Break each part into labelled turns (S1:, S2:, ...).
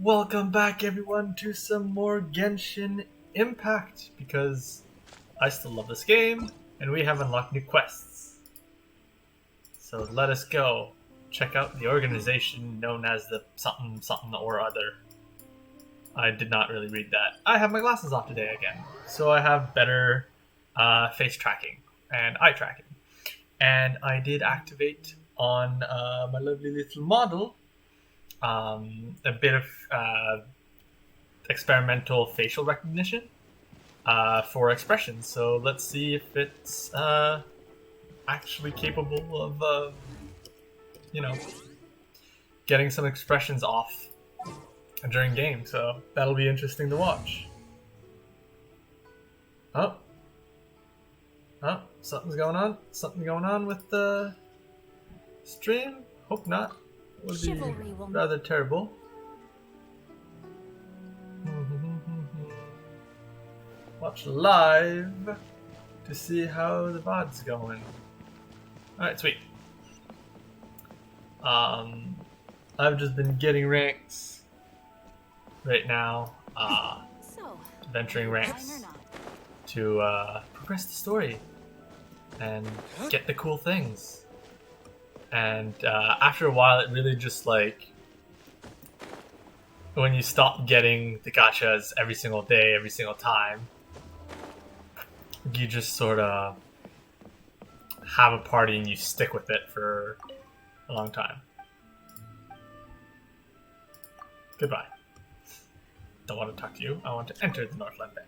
S1: Welcome back, everyone, to some more Genshin Impact, because I still love this game, and we have unlocked new quests. So let us go check out the organization known as the something something or other. I did not really read that. I have my glasses off today again, so I have better face tracking and eye tracking. And I did activate on my lovely little model a bit of experimental facial recognition for expressions. So let's see if it's actually capable of, getting some expressions off during game. So that'll be interesting to watch. Oh, something's going on. Something going on with the stream. Hope not. Would be rather terrible. Watch live to see how the VOD's going. Alright, sweet. I've just been getting ranks right now. Venturing ranks to progress the story and get the cool things. And after a while, it really just when you stop getting the gachas every single day, every single time, you just sort of have a party and you stick with it for a long time. Goodbye. Don't want to talk to you. I want to enter the Northland Bank.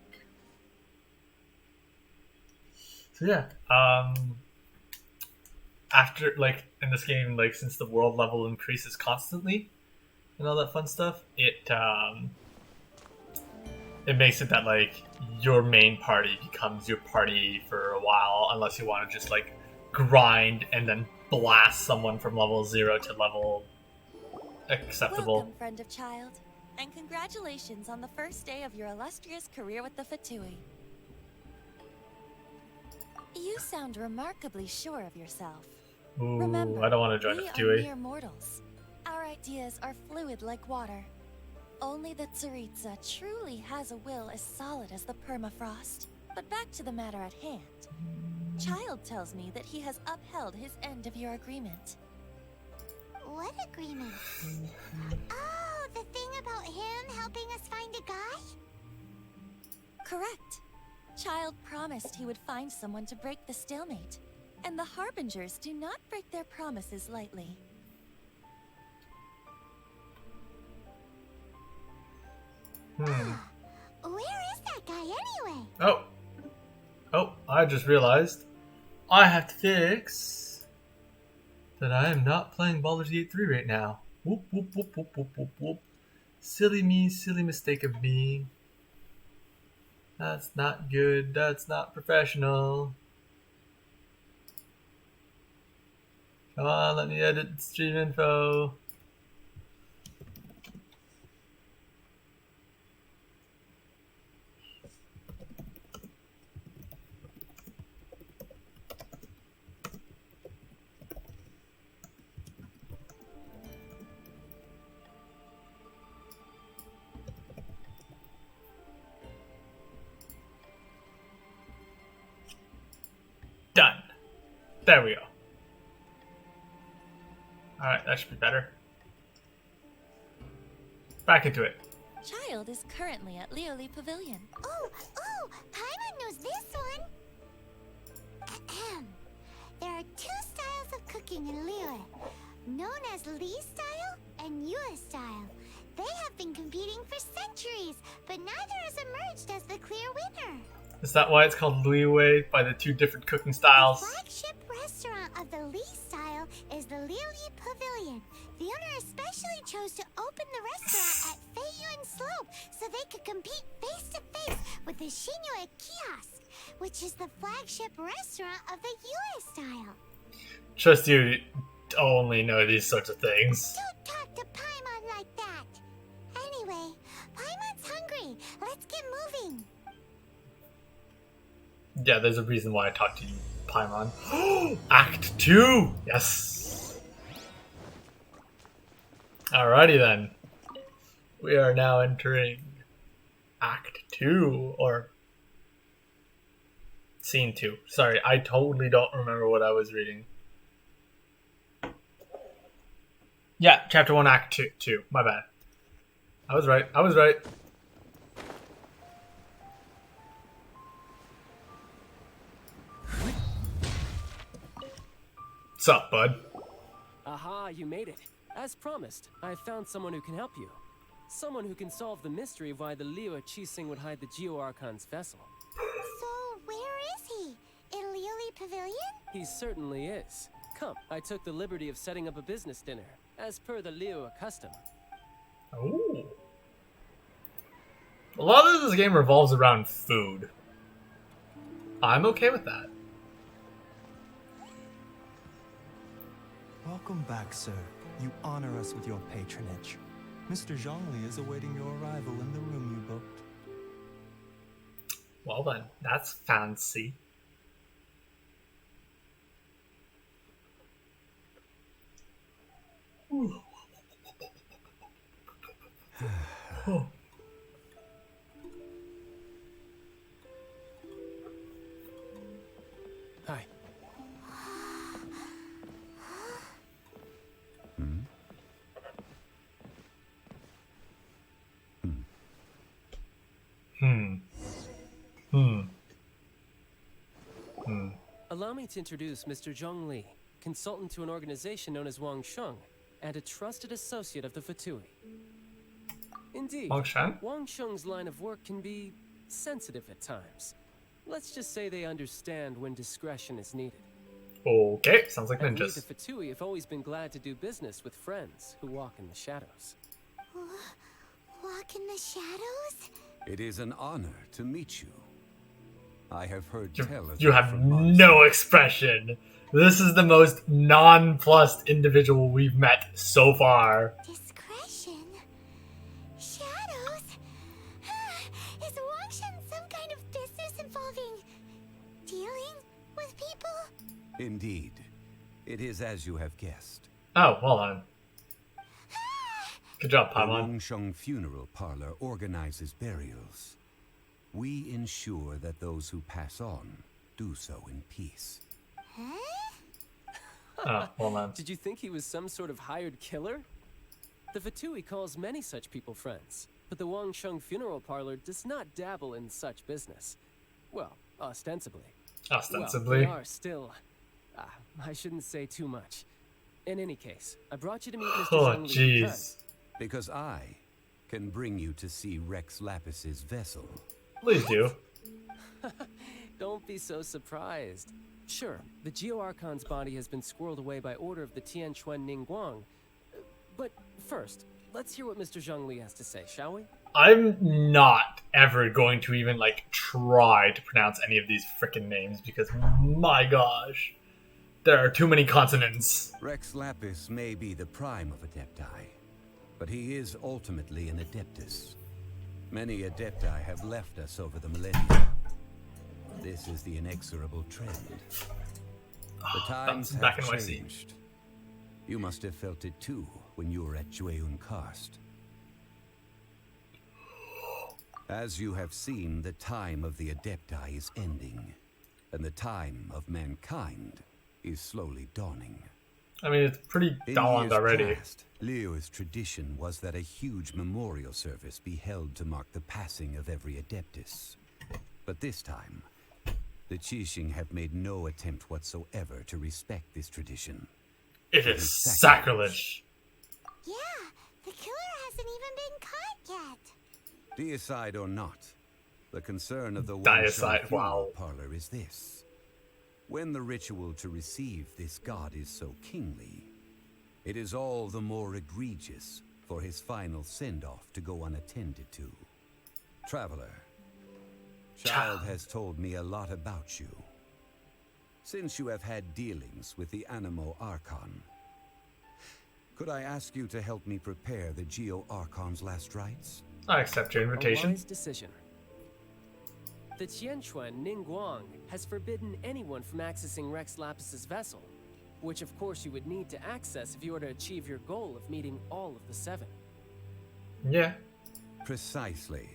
S1: So yeah, after in this game, since the world level increases constantly and all that fun stuff, it makes it that your main party becomes your party for a while, unless you want to just grind and then blast someone from level 0 to level acceptable.
S2: Welcome, friend of child, and congratulations on the first day of your illustrious career with the Fatui. You sound remarkably sure of yourself.
S1: Ooh,
S2: Remember,
S1: I don't want to join the
S2: we
S1: Fatui.
S2: are mere mortals. Our ideas are fluid like water. Only the Tsaritsa truly has a will as solid as the permafrost. But back to the matter at hand. Child tells me that he has upheld his end of your agreement.
S3: What agreement? Oh, the thing about him helping us find a guy?
S2: Correct. Child promised he would find someone to break the stalemate. And the Harbingers do not break their promises lightly.
S3: Where is that guy anyway?
S1: Oh, I just realized I have to fix that I am not playing Baldur's Gate 3 right now. Whoop, whoop, whoop, whoop, whoop, whoop, whoop. Silly me, silly mistake of me. That's not good, that's not professional. Come on, let me edit the stream info. Done. There we go. Alright, that should be better. Back into it.
S2: Child is currently at Leoli Pavilion.
S3: Oh, Paimon knows this one. Ahem. There are two styles of cooking in Liyue, known as Li style and Yue style. They have been competing for centuries, but neither has emerged as the clear winner.
S1: Is that why it's called Liyue, by the two different cooking styles?
S3: The flagship restaurant of the Li style is the Liyue Pavilion. The owner especially chose to open the restaurant at Feiyuan Slope so they could compete face to face with the Shinue Kiosk, which is the flagship restaurant of the Yue style.
S1: Trust you only know these sorts of things.
S3: Don't talk to Paimon like that. Anyway, Paimon's hungry. Let's get moving.
S1: Yeah, there's a reason why I talked to you, Paimon. Act 2! Yes! Alrighty then. We are now entering Act 2, or Scene 2. Sorry, I totally don't remember what I was reading. Yeah, Chapter 1, Act 2. My bad. I was right. What's up, bud?
S4: Aha, you made it. As promised, I have found someone who can help you. Someone who can solve the mystery of why the Liyue Qixing would hide the Geo-Archon's vessel.
S3: So, where is he? In Liuli Pavilion?
S4: He certainly is. Come, I took the liberty of setting up a business dinner, as per the Liyue custom.
S1: Ooh. A lot of this game revolves around food. I'm okay with that.
S5: Welcome back, sir. You honor us with your patronage. Mr. Zhongli is awaiting your arrival in the room you booked.
S1: Well then, that's fancy. Oh.
S4: Hi. Allow me to introduce Mr. Zhong Li, consultant to an organization known as Wang Sheng, and a trusted associate of the Fatui. Indeed,
S1: Wang Sheng?
S4: Wang Sheng's line of work can be sensitive at times. Let's just say they understand when discretion is needed.
S1: Okay, sounds like
S4: And we,
S1: ninjas.
S4: the Fatui, have always been glad to do business with friends who walk in the shadows.
S3: Walk in the shadows?
S6: It is an honor to meet you. I have heard tell of
S1: You have
S6: from months.
S1: no expression. This is the most nonplussed individual we've met so far.
S3: Discretion? Shadows? Is Wangshan some kind of business involving dealing with people?
S6: Indeed. It is as you have guessed.
S1: Oh, well done. Good job,
S6: The
S1: Paimon.
S6: Wangsheng Funeral Parlor organizes burials. We ensure that those who pass on do so in peace.
S1: Oh, well done.
S4: Did you think he was some sort of hired killer? The Fatui calls many such people friends, but the Wang Sheng Funeral Parlor does not dabble in such business. Well, ostensibly.
S1: Ostensibly.
S4: Well, they are still... I shouldn't say too much. In any case, I brought you to meet Mr.
S1: Oh,
S4: Zhong Li
S1: jeez.
S6: Because I can bring you to see Rex Lapis's vessel.
S1: Please do.
S4: Don't be so surprised. Sure, the Geo-Archon's body has been squirreled away by order of the Tianquan Ningguang. But first, let's hear what Mr. Zhong Li has to say, shall we?
S1: I'm not ever going to even, try to pronounce any of these frickin' names because, my gosh, there are too many consonants.
S6: Rex Lapis may be the prime of Adepti, but he is ultimately an Adeptus. Many Adepti have left us over the millennia. This is the inexorable trend. The times
S1: Bouncing back
S6: have
S1: in my seat.
S6: changed. You must have felt it too when you were at Jueyun Karst. As you have seen, the time of the Adepti is ending, and the time of mankind is slowly dawning.
S1: I mean, it's pretty
S6: In
S1: dawned
S6: years
S1: already.
S6: past, Liyue's tradition was that a huge memorial service be held to mark the passing of every Adeptus. But this time, the Qixing have made no attempt whatsoever to respect this tradition.
S1: It is sacrilege.
S3: Yeah, the killer hasn't even been caught yet.
S6: Deicide or not, the concern of the
S1: Deicide,
S6: Wangsheng Funeral
S1: wow.
S6: Parlor is this. When the ritual to receive this god is so kingly, it is all the more egregious for his final send-off to go unattended to. Traveler, Child has told me a lot about you. Since you have had dealings with the Animo Archon, could I ask you to help me prepare the Geo Archon's last rites?
S1: I accept your
S4: A
S1: invitation.
S4: wise decision. The Tianquan Ningguang has forbidden anyone from accessing Rex Lapis's vessel, which of course you would need to access if you were to achieve your goal of meeting all of the seven.
S1: Yeah.
S6: Precisely.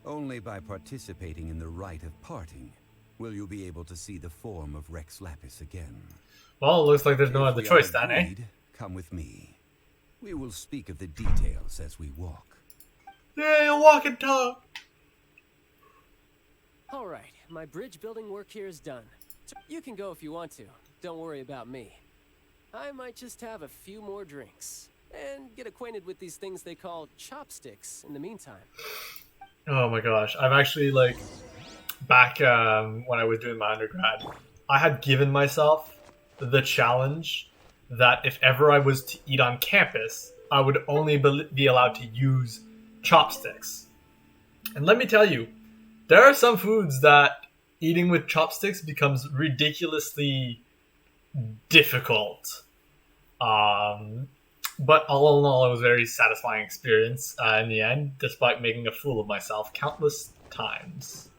S6: Only by participating in the rite of parting will you be able to see the form of Rex Lapis again.
S1: Well, it looks like there's no
S6: If
S1: other
S6: we
S1: choice
S6: are
S1: then, eh?
S6: agreed, come with me. We will speak of the details as we walk.
S1: Yeah, walk and talk.
S4: All right, my bridge building work here is done. You can go if you want to. Don't worry about me. I might just have a few more drinks and get acquainted with these things they call chopsticks in the meantime.
S1: Oh my gosh, I've actually like back when I was doing my undergrad, I had given myself the challenge that if ever I was to eat on campus, I would only be allowed to use chopsticks. And let me tell you, there are some foods that eating with chopsticks becomes ridiculously difficult. But all in all, it was a very satisfying experience in the end, despite making a fool of myself countless times.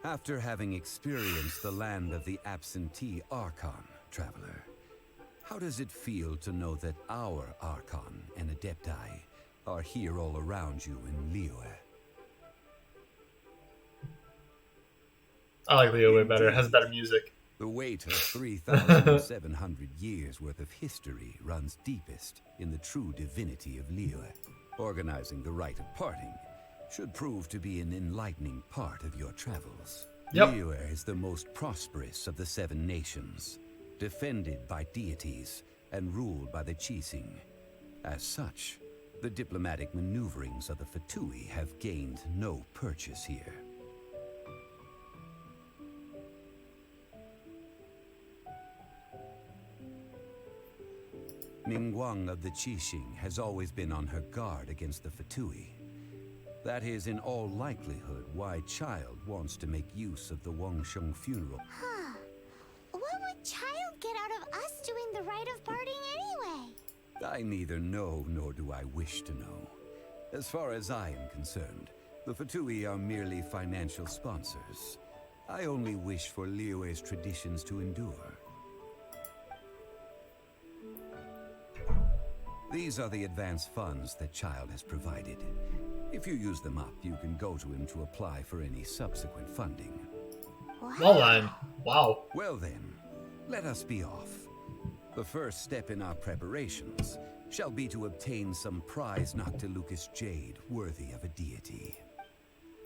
S6: After having experienced the land of the absentee Archon, traveler, how does it feel to know that our Archon and Adepti are here all around you in Liyue?
S1: I like Leo way better. It has better music.
S6: The weight of 3,700 years worth of history runs deepest in the true divinity of Liyue. Organizing the rite of parting should prove to be an enlightening part of your travels.
S1: Yep.
S6: Liyue is the most prosperous of the 7 nations, defended by deities and ruled by the Qixing. As such, the diplomatic maneuverings of the Fatui have gained no purchase here. Ningguang of the Qixing has always been on her guard against the Fatui. That is in all likelihood why Child wants to make use of the Wangsheng funeral.
S3: Huh. What would Child get out of us doing the rite of parting anyway?
S6: I neither know nor do I wish to know. As far as I am concerned, the Fatui are merely financial sponsors. I only wish for Liyue's traditions to endure. These are the advance funds that Child has provided. If you use them up, you can go to him to apply for any subsequent funding.
S1: Well then, wow.
S6: Well then, let us be off. The first step in our preparations shall be to obtain some prize Noctilucous jade worthy of a deity.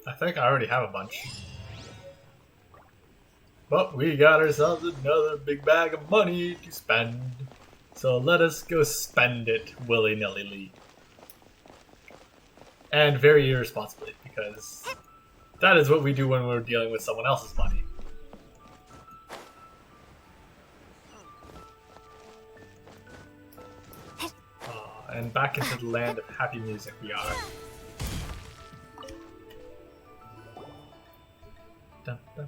S1: I think I already have a bunch. But we got ourselves another big bag of money to spend. So let us go spend it willy-nilly. And very irresponsibly, because that is what we do when we're dealing with someone else's money. And back into the land of happy music we are. Dun, dun, dun,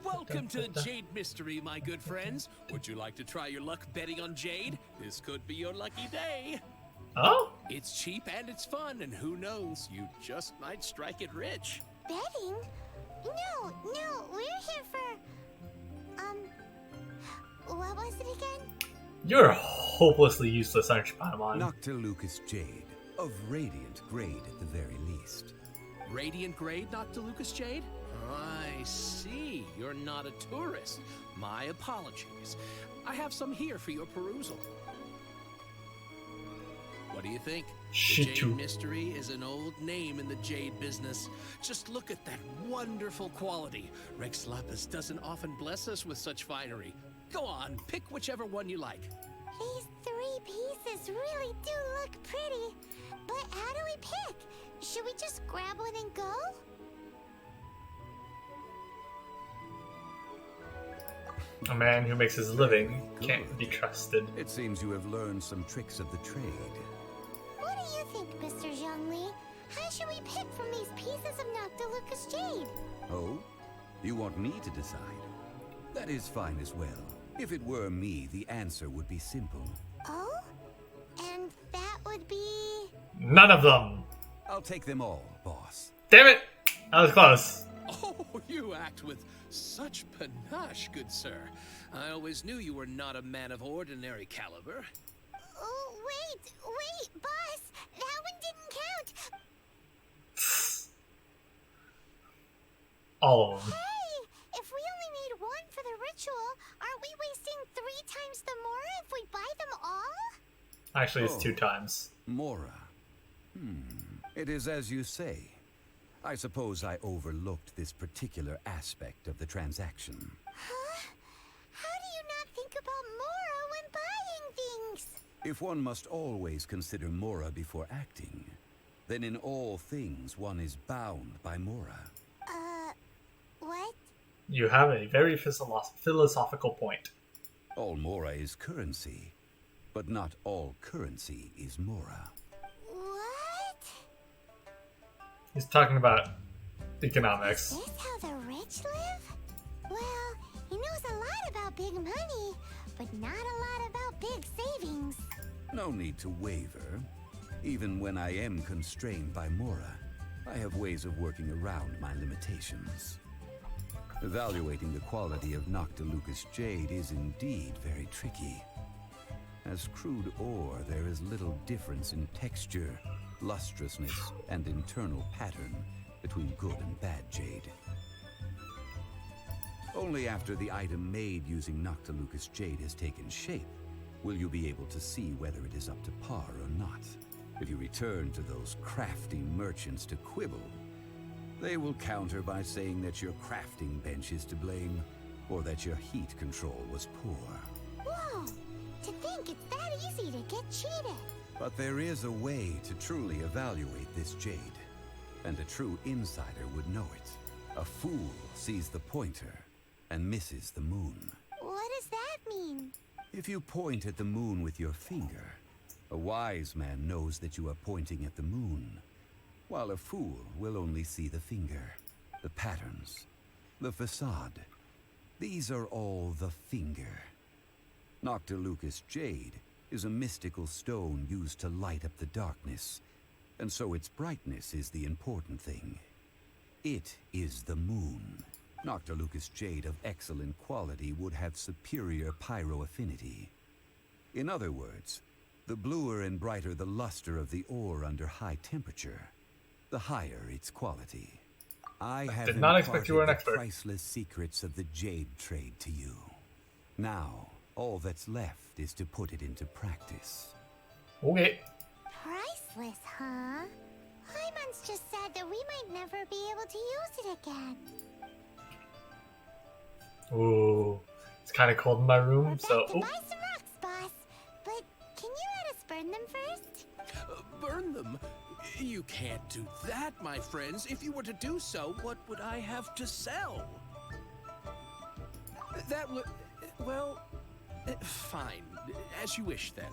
S7: Welcome to
S1: dun, dun.
S7: Jade Mystery, my good friends. Would you like to try your luck betting on Jade? This could be your lucky day.
S1: Oh?
S7: It's cheap and it's fun, and who knows, you just might strike it rich.
S3: Betting? No, we're here for... What was it again?
S1: You're hopelessly useless, aren't you, Paimon?
S6: Noctilucous jade, of radiant grade at the very least.
S7: Radiant grade, Noctilucous Jade? I see. You're not a tourist. My apologies. I have some here for your perusal. What do you think? The
S1: Shit, too.
S7: Jade Mystery is an old name in the jade business. Just look at that wonderful quality. Rex Lapis doesn't often bless us with such finery. Go on, pick whichever one you like.
S3: These 3 pieces really do look pretty. But how do we pick? Should we just grab one and go?
S1: A man who makes his living can't be trusted.
S6: It seems you have learned some tricks of the trade.
S3: What do you think, Mr. Zhongli? How should we pick from these pieces of Noctilucous jade?
S6: Oh? You want me to decide? That is fine as well. If it were me, the answer would be simple.
S3: Oh? And that would be...
S1: None of them!
S6: I'll take them all, boss.
S1: Damn it! That was close.
S7: Oh, you act with such panache, good sir. I always knew you were not a man of ordinary caliber.
S3: Oh, wait, boss!
S1: All of them.
S3: Hey, if we only need one for the ritual, aren't we wasting 3 times the Mora if we buy them all?
S1: Actually, it's
S6: Oh.
S1: 2 times.
S6: Mora. It is as you say. I suppose I overlooked this particular aspect of the transaction.
S3: Huh? How do you not think about Mora when buying things?
S6: If one must always consider Mora before acting, then in all things one is bound by Mora.
S3: What?
S1: You have a very philosophical point.
S6: All Mora is currency, but not all currency is Mora.
S3: What?
S1: He's talking about economics.
S3: Is this how the rich live? Well, he knows a lot about big money, but not a lot about big savings.
S6: No need to waver. Even when I am constrained by Mora, I have ways of working around my limitations. Evaluating the quality of Noctilucous jade is indeed very tricky. As crude ore, there is little difference in texture, lustrousness, and internal pattern between good and bad jade. Only after the item made using Noctilucous jade has taken shape will you be able to see whether it is up to par or not. If you return to those crafty merchants to quibble, they will counter by saying that your crafting bench is to blame, or that your heat control was poor.
S3: Whoa! To think it's that easy to get cheated.
S6: But there is a way to truly evaluate this jade, and a true insider would know it. A fool sees the pointer and misses the moon.
S3: What does that mean?
S6: If you point at the moon with your finger, a wise man knows that you are pointing at the moon, while a fool will only see the finger, the patterns, the facade. These are all the finger. Noctilucous jade is a mystical stone used to light up the darkness, and so its brightness is the important thing. It is the moon. Noctilucous jade of excellent quality would have superior pyroaffinity. In other words, the bluer and brighter the luster of the ore under high temperature, the higher its quality. I have
S1: did not expect you were an
S6: imparted the
S1: expert.
S6: priceless secrets of the jade trade to you. Now, all that's left is to put it into practice.
S1: Okay.
S3: Priceless, huh? Hyman's just said that we might never be able to use it again.
S1: Ooh. It's kind of cold in my
S3: We're
S1: room,
S3: back
S1: so...
S3: to buy some rocks, boss. But can you let us burn them first?
S7: Burn them? You can't do that, my friends. If you were to do so, what would I have to sell? That would... well... fine. As you wish, then.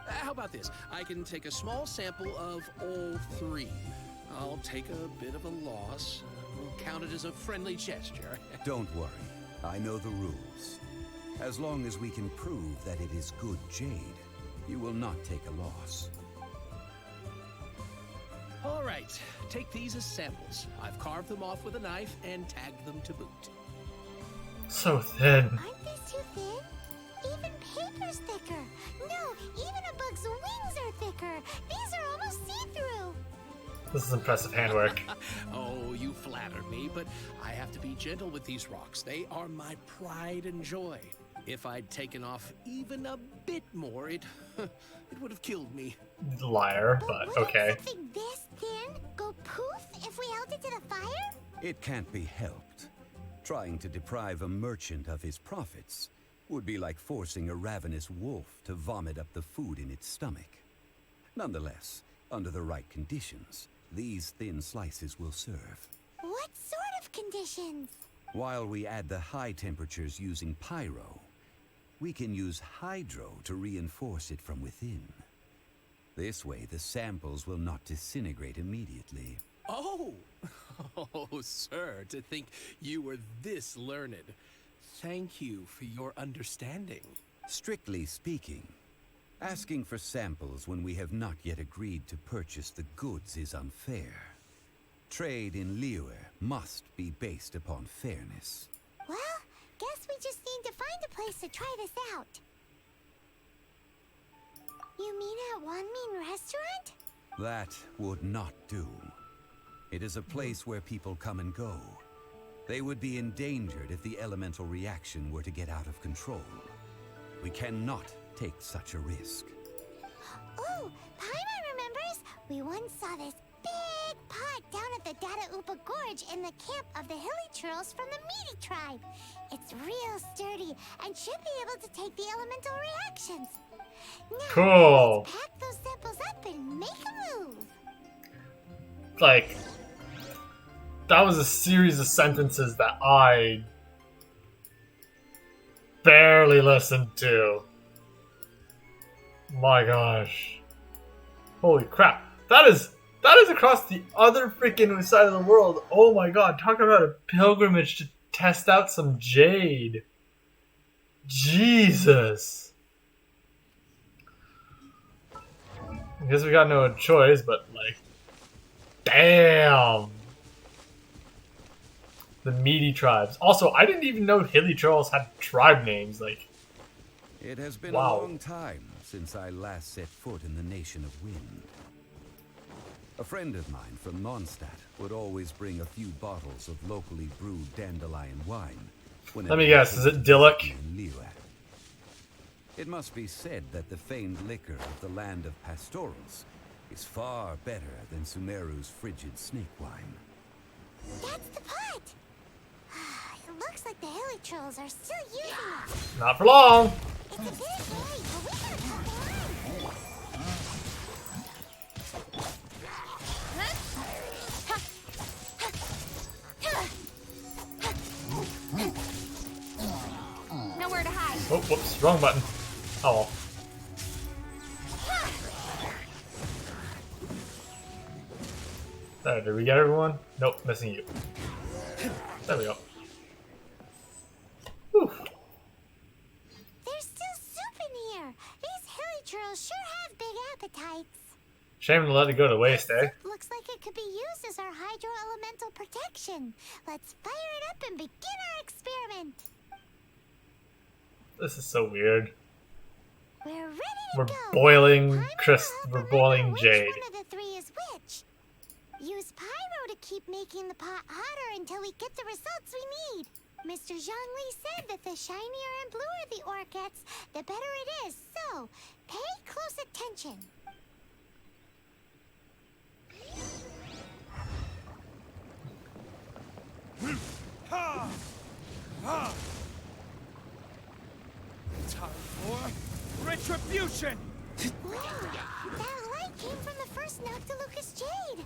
S7: How about this? I can take a small sample of all 3. I'll take a bit of a loss. We'll count it as a friendly gesture.
S6: Don't worry, I know the rules. As long as we can prove that it is good jade, you will not take a loss.
S7: All right, take these as samples. I've carved them off with a knife and tagged them to boot.
S1: So thin.
S3: Aren't these too thin? Even paper's thicker. No, even a bug's wings are thicker. These are almost see-through.
S1: This is impressive handwork.
S7: Oh, you flatter me, but I have to be gentle with these rocks. They are my pride and joy. If I'd taken off even a bit more, it would have killed me.
S1: Liar, but
S3: wouldn't
S1: okay.
S3: something this thin go poof if we held it to the fire?
S6: It can't be helped. Trying to deprive a merchant of his profits would be like forcing a ravenous wolf to vomit up the food in its stomach. Nonetheless, under the right conditions, these thin slices will serve.
S3: What sort of conditions?
S6: While we add the high temperatures using pyro, we can use hydro to reinforce it from within. This way, the samples will not disintegrate immediately.
S7: Oh! Oh, sir, to think you were this learned. Thank you for your understanding.
S6: Strictly speaking, asking for samples when we have not yet agreed to purchase the goods is unfair. Trade in Liyue must be based upon fairness.
S3: Well, guess we just need to find a place to try this out. You mean at One Mean Restaurant?
S6: That would not do. It is a place where people come and go. They would be endangered if the elemental reaction were to get out of control. We cannot take such a risk.
S3: Oh, Paimon remembers. We once saw this big pot down at the Data Upa Gorge in the camp of the Hilly Churls from the Meaty tribe. It's real sturdy and should be able to take the elemental reactions. Now,
S1: Cool.
S3: let's pack those samples up and make a move.
S1: Like, that was a series of sentences that I barely listened to. My gosh. Holy crap. That is across the other freaking side of the world. Oh my god, talk about a pilgrimage to test out some jade. Jesus. I guess we got no choice, but like, damn. The meaty tribes. Also, I didn't even know Hilly Trolls had tribe names. Like,
S6: It has been
S1: Wow.
S6: a long time since I last set foot in the Nation of Wind. A friend of mine from Mondstadt would always bring a few bottles of locally brewed dandelion wine.
S1: Let me guess, is it Dillik?
S6: in Liyue. It must be said that the famed liquor of the land of pastorals is far better than Sumeru's frigid snake wine.
S3: That's the pot. It looks like the Hilly Trolls are still using it.
S1: not for long.
S3: It's a bit late, but we gotta cut the line.
S2: Nowhere to hide.
S1: Oh, whoops, wrong button. Oh well. There, did we get everyone? Nope, missing you. There we go. Whew.
S3: There's still soup in here. These Hilly Trolls sure have big appetites.
S1: Shame to let it go to waste, eh?
S3: Looks like it could be used as our hydro elemental protection. Let's fire it up and begin our experiment.
S1: This is so weird.
S3: We're ready to
S1: We're
S3: go.
S1: boiling
S3: Pyro
S1: Chris.
S3: will help
S1: We're
S3: remember
S1: boiling
S3: which
S1: jade.
S3: one of the three is which. Use Pyro to keep making the pot hotter until we get the results we need. Mr. Zhongli said that the shinier and bluer the ore gets, the better it is. So, pay close attention.
S8: Time for retribution!
S3: Wow, that light came from the first Noctilucous Jade.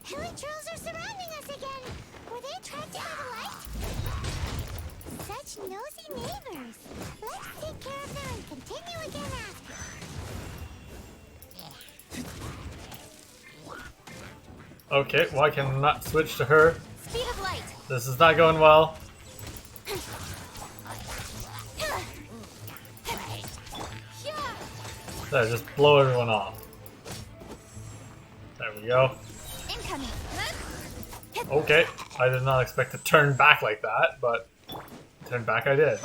S3: Hilly Trolls are surrounding us again. Were they attracted by the light? Such nosy neighbors. Let's take care of them and continue again after.
S1: Okay, why can I not switch to her?
S2: Speed of light.
S1: This is not going well. There, just blow everyone off. There we go.
S2: Incoming.
S1: Okay, I did not expect to turn back like that, but turn back I did.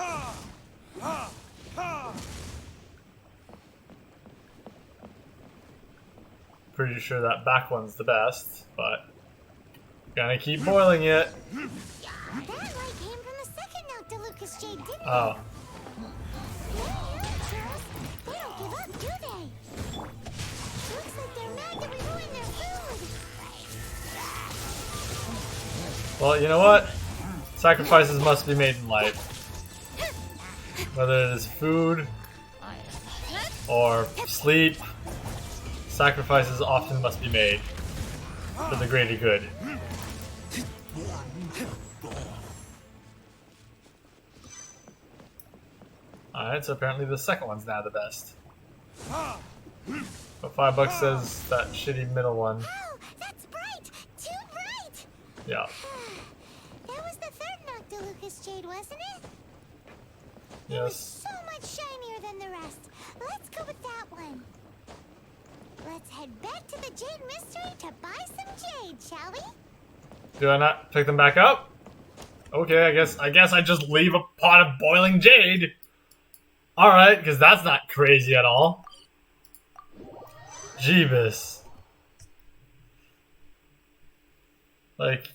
S1: Pretty sure that back one's the best, but gonna keep boiling it.
S3: That light came from the second Noctilucous Jade, didn't it?
S1: Oh,
S3: Hilly Trolls, they don't give up, do they? Looks like they're mad that we ruined their food.
S1: well, you know what? Sacrifices must be made in life. Whether it is food or sleep, sacrifices often must be made for the greater good. Alright, so apparently the second one's now the best. But $5 says that shitty middle one.
S3: Oh, that's bright! Too bright!
S1: Yeah.
S3: That was the third Noctilucous Jade, wasn't it? It was
S1: Yes.
S3: so much shinier than the rest. Let's go with that one. Let's head back to the Jade Mystery to buy some jade, shall we?
S1: Do I not pick them back up? Okay, I guess I just leave a pot of boiling jade. Alright, because that's not crazy at all. Jeebus. Like,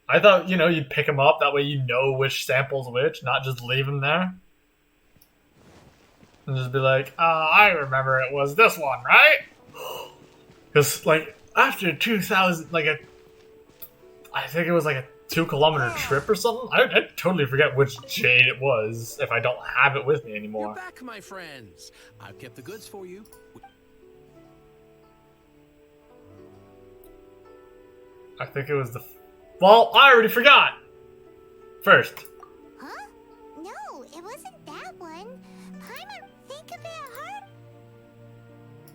S1: I thought, you'd pick them up. That way you know which sample's which, not just leave them there. And just be like, I remember it was this one, right? Because, like, after 2,000, I think it was like a 2-kilometer trip or something. I totally forget which jade it was if I don't have it with me anymore.
S7: You're back, my friends. I've kept the goods for you.
S1: I think it was well, I already forgot. First.
S3: Huh? No, it wasn't that one. Paimon, think of it hard.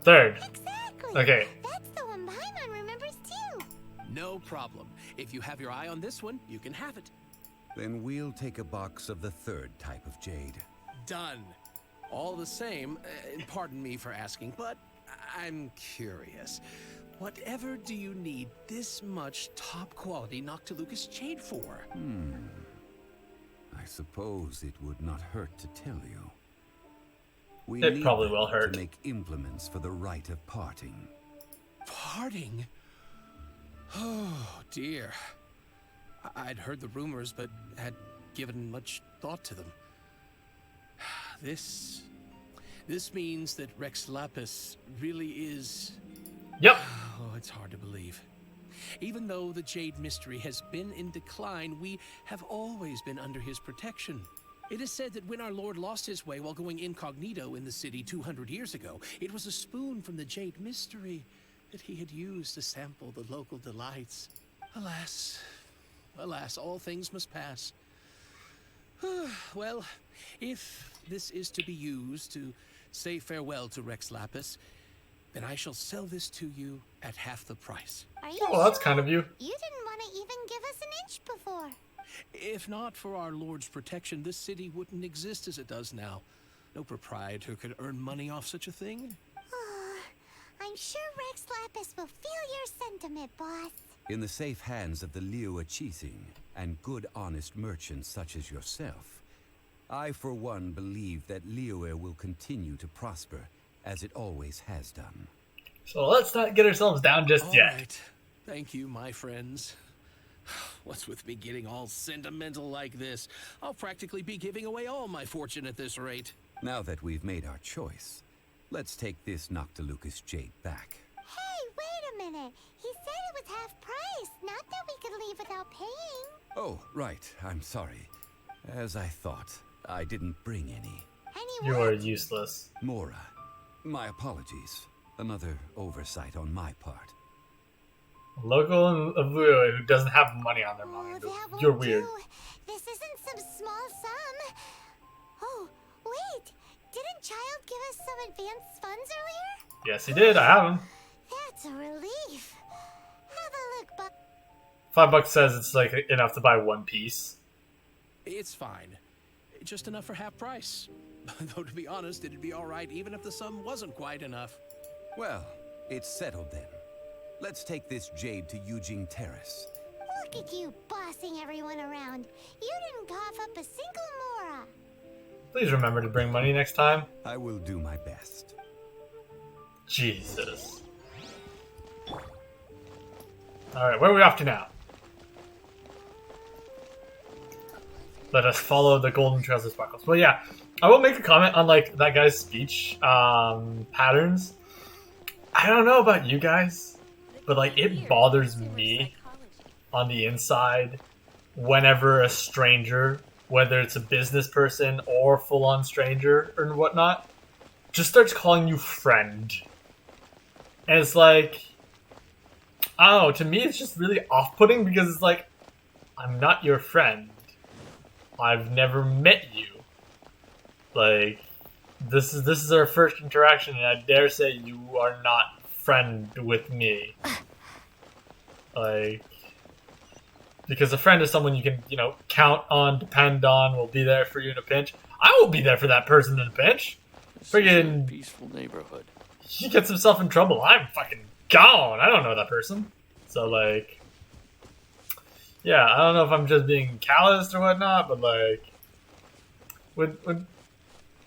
S1: Third.
S3: Exactly.
S1: Okay.
S3: That's the one Paimon remembers too.
S7: No problem. If you have your eye on this one, you can have it.
S6: Then we'll take a box of the third type of jade.
S7: Done. All the same, pardon me for asking, but I'm curious. Whatever do you need this much top-quality Noctilucous jade for?
S6: I suppose it would not hurt to tell you.
S1: It probably will
S6: them
S1: hurt.
S6: to make implements for the rite of parting.
S7: Parting? Oh, dear. I'd heard the rumors, but had given much thought to them. This means that Rex Lapis really is...
S1: Yep.
S7: Oh, it's hard to believe. Even though the Jade Mystery has been in decline, we have always been under his protection. It is said that when our Lord lost his way while going incognito in the city 200 years ago, it was a spoon from the Jade Mystery that he had used to sample the local delights. Alas, all things must pass. Well, if this is to be used to say farewell to Rex Lapis, then I shall sell this to you at half the price.
S3: Are you
S1: Well, that's
S3: sure?
S1: kind of you.
S3: You didn't want to even give us an inch before.
S7: If not for our Lord's protection, this city wouldn't exist as it does now. No proprietor could earn money off such a thing.
S3: I'm sure Rex Lapis will feel your sentiment, boss.
S6: In the safe hands of the Liu Chising and good honest merchants such as yourself, I for one believe that Liyue will continue to prosper as it always has done.
S1: So let's not get ourselves down just
S7: All
S1: yet.
S7: right. Thank you, my friends. What's with me getting all sentimental like this? I'll practically be giving away all my fortune at this rate.
S6: Now that we've made our choice, let's take this Noctilucous jade back.
S3: Hey, wait a minute. He said it was half price, not that we could leave without paying.
S6: Oh, right. I'm sorry. As I thought, I didn't bring any.
S1: You are useless.
S6: Mora, my apologies. Another oversight on my part.
S1: Local of Liyue who doesn't have money on their money.
S3: that
S1: You're
S3: won't
S1: weird.
S3: do. This isn't some small sum. Oh, wait. Didn't Child give us some advanced funds earlier?
S1: Yes, he did. I have him.
S3: That's a relief. Have a look, Buck.
S1: $5 says it's like enough to buy one piece.
S7: It's fine. Just enough for half price. Though, to be honest, it'd be all right even if the sum wasn't quite enough.
S6: Well, it's settled then. Let's take this jade to Yujing Terrace.
S3: Look at you bossing everyone around. You didn't cough up a single Mora.
S1: Please remember to bring money next time.
S6: I will do my best.
S1: Jesus. Alright, where are we off to now? Let us follow the golden trails of sparkles. Well, yeah, I will make a comment on like that guy's speech patterns. I don't know about you guys, but like it bothers me on the inside whenever a stranger, whether it's a business person or full-on stranger or whatnot, just starts calling you friend. And it's like, I don't know, to me it's just really off-putting because it's like, I'm not your friend. I've never met you. Like, this is our first interaction, and I dare say you are not friend with me. Like, because a friend is someone you can, count on, depend on, will be there for you in a pinch. I will be there for that person in a pinch. Friggin'
S9: peaceful neighborhood.
S1: He gets himself in trouble, I'm fucking gone. I don't know that person. So, like, yeah, I don't know if I'm just being callous or whatnot, but, like, when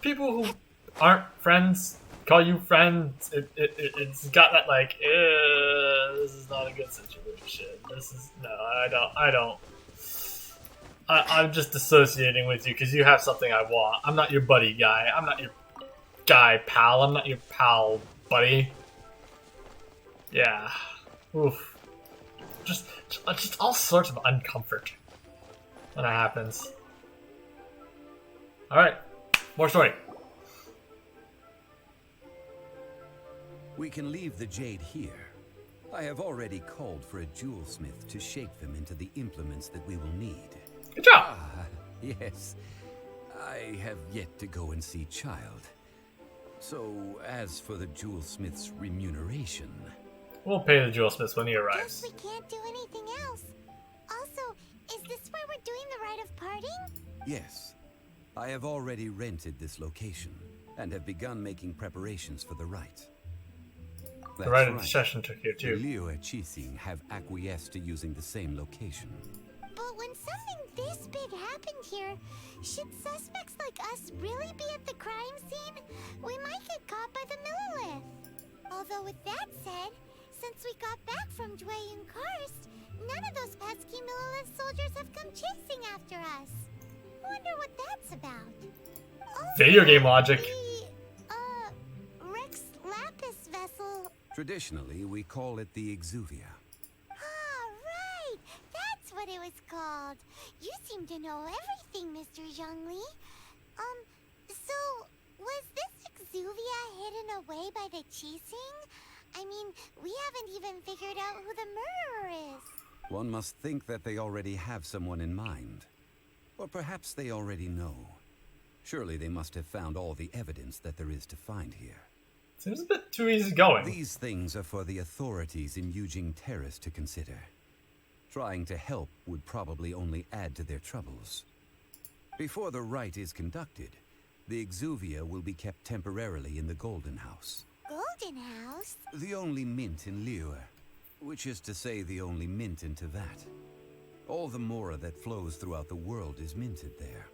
S1: people who aren't friends call you friends, it's got that, like, this is not a good situation. This is, no, I I'm just associating with you because you have something I want. I'm not your buddy guy. I'm not your guy pal. I'm not your pal buddy. Yeah. Oof. Just all sorts of uncomfort when that happens. All right, more story.
S6: We can leave the jade here. I have already called for a jewelsmith to shape them into the implements that we will need.
S1: Good job.
S6: Yes. I have yet to go and see Child. So, as for the jewelsmith's remuneration...
S1: We'll pay the jewelsmith when he
S3: Guess
S1: arrives.
S3: we can't do anything else. Also, is this where we're doing the rite of parting?
S6: Yes. I have already rented this location, and have begun making preparations for the rite.
S1: The rite of the session took here too.
S6: Liu and Qixing have acquiesced to using the same location.
S3: But when something this big happened here, should suspects like us really be at the crime scene? We might get caught by the Millilith. Although with that said, since we got back from Dwayne Karst, none of those pesky Millilith soldiers have come chasing after us. Wonder what that's about. Also,
S1: Video game logic.
S3: The, Rex Lapis vessel.
S6: Traditionally, we call it the Exuvia.
S3: Ah, right! That's what it was called. You seem to know everything, Mr. Zhongli. So, was this Exuvia hidden away by the Qixing? I mean, we haven't even figured out who the murderer is.
S6: One must think that they already have someone in mind. Or perhaps they already know. Surely they must have found all the evidence that there is to find here.
S1: Seems a bit too easy going.
S6: These things are for the authorities in Yujing Terrace to consider. Trying to help would probably only add to their troubles. Before the rite is conducted, the Exuvia will be kept temporarily in the Golden House.
S3: Golden House?
S6: The only mint in Liyue, which is to say the only mint in Tevat. All the mora that flows throughout the world is minted there.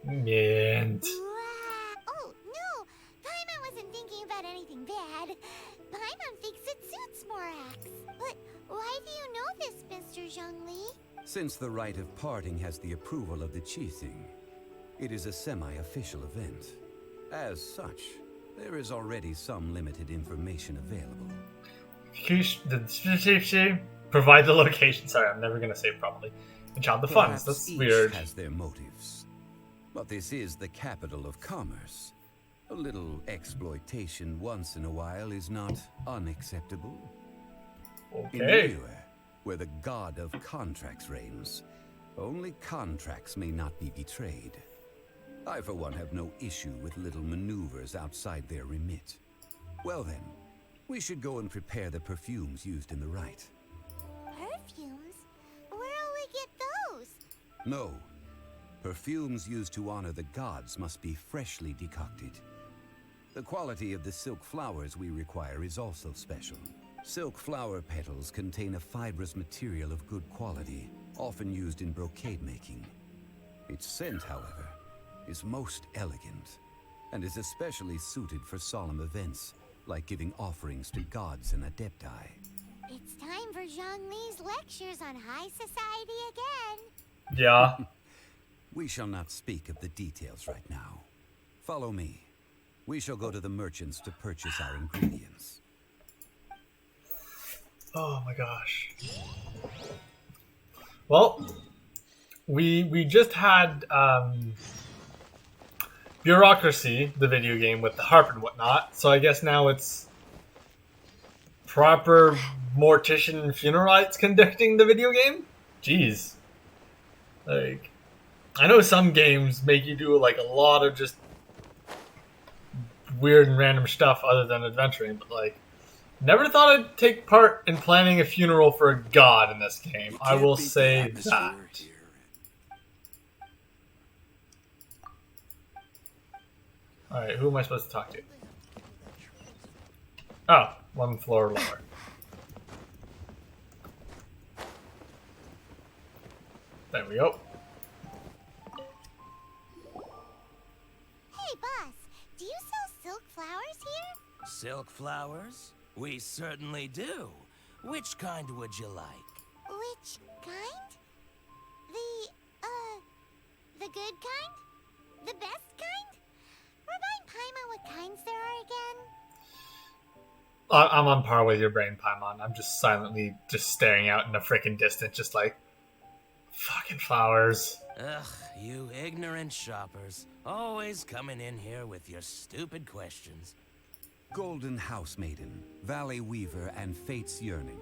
S1: Mint.
S3: Wow. Oh, no! Paimon wasn't thinking about anything bad. Paimon thinks it suits Morax. But why do you know this, Mr. Zhongli?
S6: Since the rite of parting has the approval of the Qixing, it is a semi-official event. As such, there is already some limited information available.
S1: Provide the location. Sorry, I'm never gonna say it properly. And child the funds.
S6: Perhaps
S1: That's
S6: each
S1: weird.
S6: has their motives. But this is the capital of commerce. A little exploitation once in a while is not unacceptable. In
S1: Okay.
S6: Liyue, where the god of contracts reigns, only contracts may not be betrayed. I, for one, have no issue with little maneuvers outside their remit. Well then, we should go and prepare the perfumes used in the rite.
S3: Perfumes? Where'll we get those?
S6: No. Perfumes used to honor the gods must be freshly decocted. The quality of the silk flowers we require is also special. Silk flower petals contain a fibrous material of good quality, often used in brocade making. Its scent, however, is most elegant, and is especially suited for solemn events, like giving offerings to gods and adepti.
S3: It's time for Zhongli's lectures on high society again.
S1: Yeah.
S6: We shall not speak of the details right now. Follow me. We shall go to the merchants to purchase our ingredients.
S1: Oh my gosh. Well, we just had Bureaucracy, the video game with the harp and whatnot. So I guess now it's proper mortician and funeral rites conducting the video game. Jeez. Like, I know some games make you do like a lot of just weird and random stuff other than adventuring, but like, never thought I'd take part in planning a funeral for a god in this game. I will say that. Alright, who am I supposed to talk to? Oh, one floor lower. There we go.
S3: Hey, boss, do you sell silk flowers here?
S8: Silk flowers? We certainly do. Which kind would you like?
S3: Which kind? The, good kind? The best kind? Remind Paimon what kinds there are again.
S1: I'm on par with your brain, Paimon. I'm just silently just staring out in the freaking distance, just like, fucking flowers.
S8: Ugh, you ignorant shoppers. Always coming in here with your stupid questions.
S6: Golden House Maiden, Valley Weaver, and Fate's Yearning.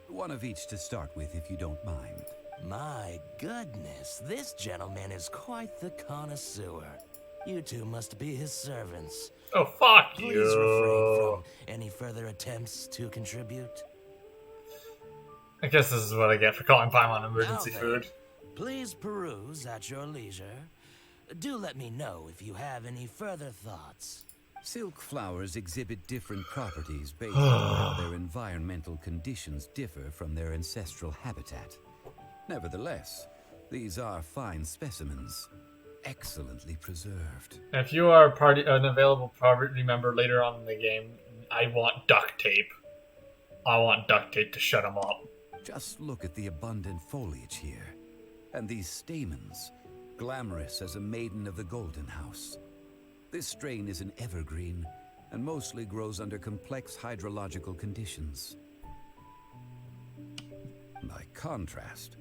S6: One of each to start with, if you don't mind.
S8: My goodness, this gentleman is quite the connoisseur. You two must be his servants.
S1: Oh, fuck
S8: Please
S1: you.
S8: refrain from any further attempts to contribute.
S1: I guess this is what I get for calling Paimon emergency
S8: Now then,
S1: food.
S8: Please peruse at your leisure. Do let me know if you have any further thoughts.
S6: Silk flowers exhibit different properties based on how their environmental conditions differ from their ancestral habitat. Nevertheless, these are fine specimens, excellently preserved.
S1: If you are an available party member later on in the game, I want duct tape. I want duct tape to shut them up.
S6: Just look at the abundant foliage here, and these stamens, glamorous as a maiden of the Golden House. This strain is an evergreen, and mostly grows under complex hydrological conditions. By contrast,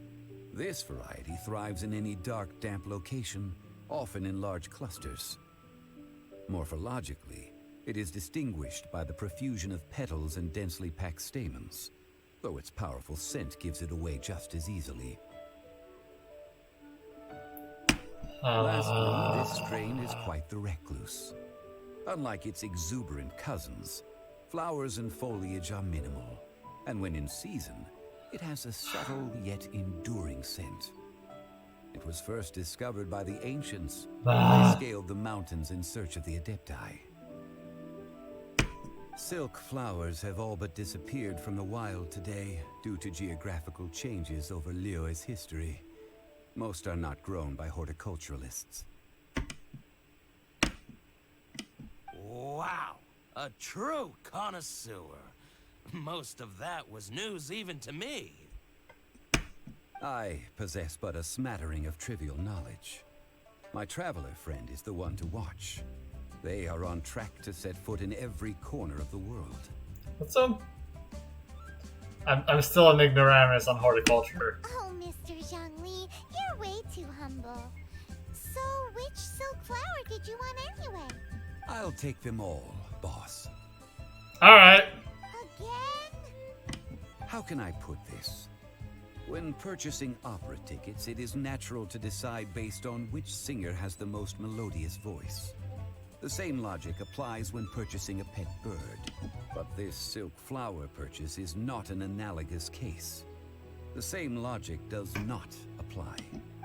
S6: this variety thrives in any dark, damp location, often in large clusters. Morphologically, it is distinguished by the profusion of petals and densely packed stamens, though its powerful scent gives it away just as easily. Lastly, this strain is quite the recluse. Unlike its exuberant cousins, flowers and foliage are minimal, and when in season, it has a subtle yet enduring scent. It was first discovered by the ancients when they scaled the mountains in search of the Adepti. Silk flowers have all but disappeared from the wild today due to geographical changes over Liyue's history. Most are not grown by horticulturalists.
S8: Wow, a true connoisseur. Most of that was news even to me.
S6: I possess but a smattering of trivial knowledge. My traveler friend is the one to watch. They are on track to set foot in every corner of the world.
S1: What's up? I'm still an ignoramus on horticulture.
S3: Oh, Mr. Zhongli, you're way too humble. So, which silk flower did you want anyway?
S6: I'll take them all, boss.
S1: Alright.
S3: Again?
S6: How can I put this? When purchasing opera tickets, it is natural to decide based on which singer has the most melodious voice. The same logic applies when purchasing a pet bird. But this silk flower purchase is not an analogous case. The same logic does not apply.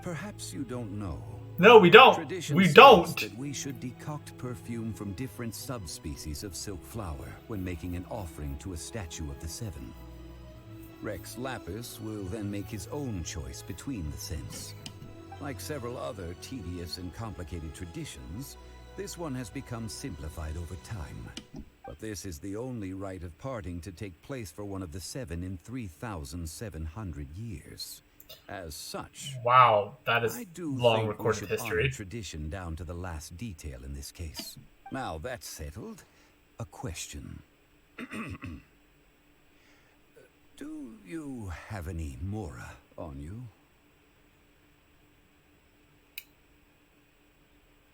S6: Perhaps you don't know.
S1: No, we don't.
S6: Tradition
S1: We
S6: says
S1: don't.
S6: that we should decoct perfume from different subspecies of silk flower when making an offering to a statue of the Seven. Rex Lapis will then make his own choice between the scents. Like several other tedious and complicated traditions, this one has become simplified over time. But this is the only rite of parting to take place for one of the Seven in 3,700 years. As such,
S1: Wow, that is
S6: I do
S1: long
S6: think we
S1: recorded
S6: should honor
S1: history.
S6: tradition down to the last detail in this case. Now that's settled, a question. Do you have any Mora on you?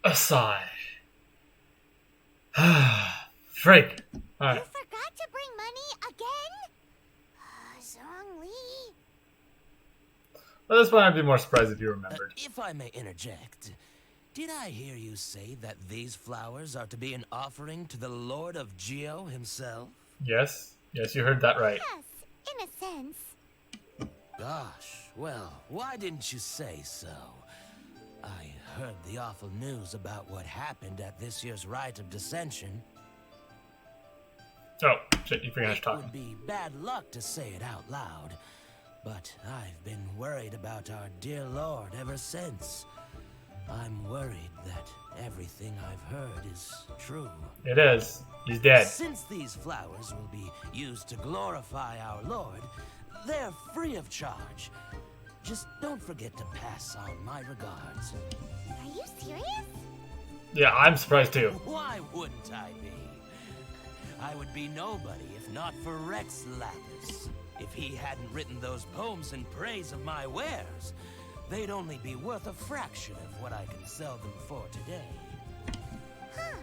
S1: A sigh. Freak. Alright.
S3: You forgot to bring money again? Zhongli.
S1: Well, this one I'd be more surprised if you remembered.
S8: If I may interject, did I hear you say that these flowers are to be an offering to the Lord of Geo himself?
S1: Yes. Yes, you heard that right.
S3: Yes, in a sense.
S8: Gosh, well, why didn't you say so? I heard the awful news about what happened at this year's Rite of Dissension.
S1: Oh, shit, you finished
S8: It
S1: talking.
S8: would be bad luck to say it out loud, but I've been worried about our dear Lord ever since. I'm worried that everything I've heard is true.
S1: It is. He's dead.
S8: Since these flowers will be used to glorify our Lord, they're free of charge. Just don't forget to pass on my regards.
S3: Are you serious?
S1: Yeah, I'm surprised too.
S8: Why wouldn't I be? I would be nobody if not for Rex Lapis. If he hadn't written those poems in praise of my wares, they'd only be worth a fraction of what I can sell them for today.
S3: Huh.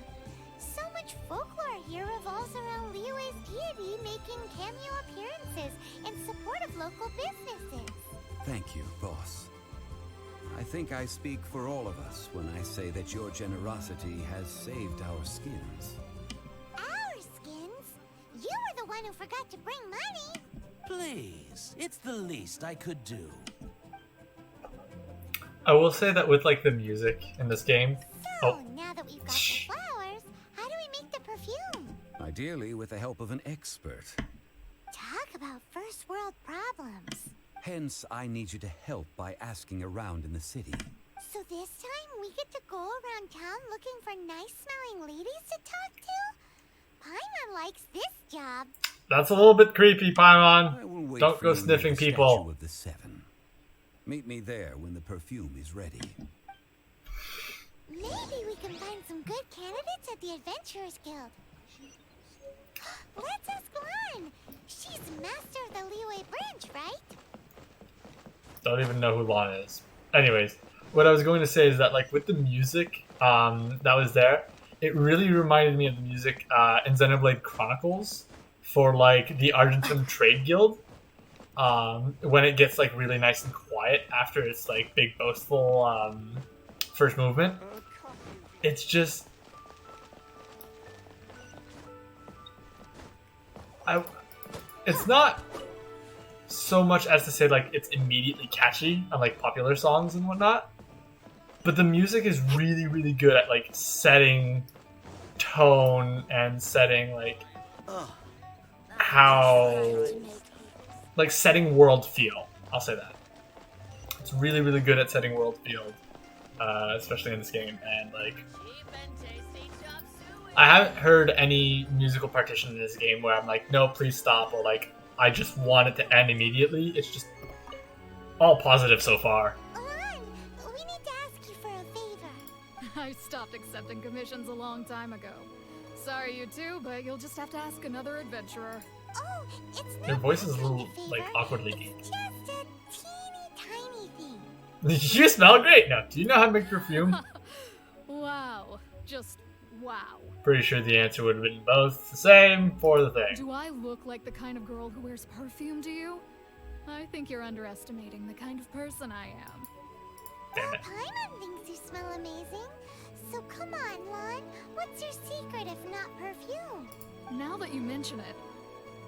S3: So much folklore here revolves around Liyue's deity making cameo appearances in support of local businesses.
S6: Thank you, boss. I think I speak for all of us when I say that your generosity has saved our skins.
S3: Our skins? You were the one who forgot to bring money.
S8: Please, it's the least I could do.
S1: I will say that with like the music in this game.
S3: So, now that we've got the flowers, how do we make the perfume?
S6: Ideally with the help of an expert.
S3: Talk about first world problems.
S6: Hence, I need you to help by asking around in the city.
S3: So this time we get to go around town looking for nice-smelling ladies to talk to? Paimon likes this job.
S1: That's a little bit creepy,
S6: I
S1: Paimon.
S6: will wait
S1: Don't
S6: for
S1: go
S6: you near
S1: sniffing
S6: the
S1: people.
S6: Statue of the Seven. Meet me there when the perfume is ready.
S3: Maybe we can find some good candidates at the Adventurers Guild. Let's ask Lan. She's master of the Liyue branch, right?
S1: Don't even know who Lana is. Anyways, what I was going to say is that like with the music that was there, it really reminded me of the music in Xenoblade Chronicles for like the Argentine Trade Guild. When it gets like really nice and quiet after its like big boastful first movement. It's just it's not so much as to say like it's immediately catchy on like popular songs and whatnot, but the music is really really good at like setting tone and setting like how like setting world feel. I'll say that it's really really good at setting world feel, especially in this game. And like I haven't heard any musical partition in this game where I'm like, no, please stop, or like I just want it to end immediately. It's just all positive so far.
S3: Lan, we need to ask you for a favor.
S9: I stopped accepting commissions a long time ago. Sorry, you two, but you'll just have to ask another adventurer.
S3: Oh, it's not
S1: Your voice is a
S3: much
S1: little
S3: of a
S1: like
S3: favor.
S1: awkwardly deep.
S3: It's just a teeny tiny thing.
S1: You smell great. Now, do you know how to make perfume?
S9: Wow. Just wow.
S1: Pretty sure the answer would have been both the same for the thing.
S9: Do I look like the kind of girl who wears perfume to you? I think you're underestimating the kind of person I am.
S1: Damn it.
S3: Paimon thinks you smell amazing. So come on, Lan. What's your secret if not perfume?
S9: Now that you mention it,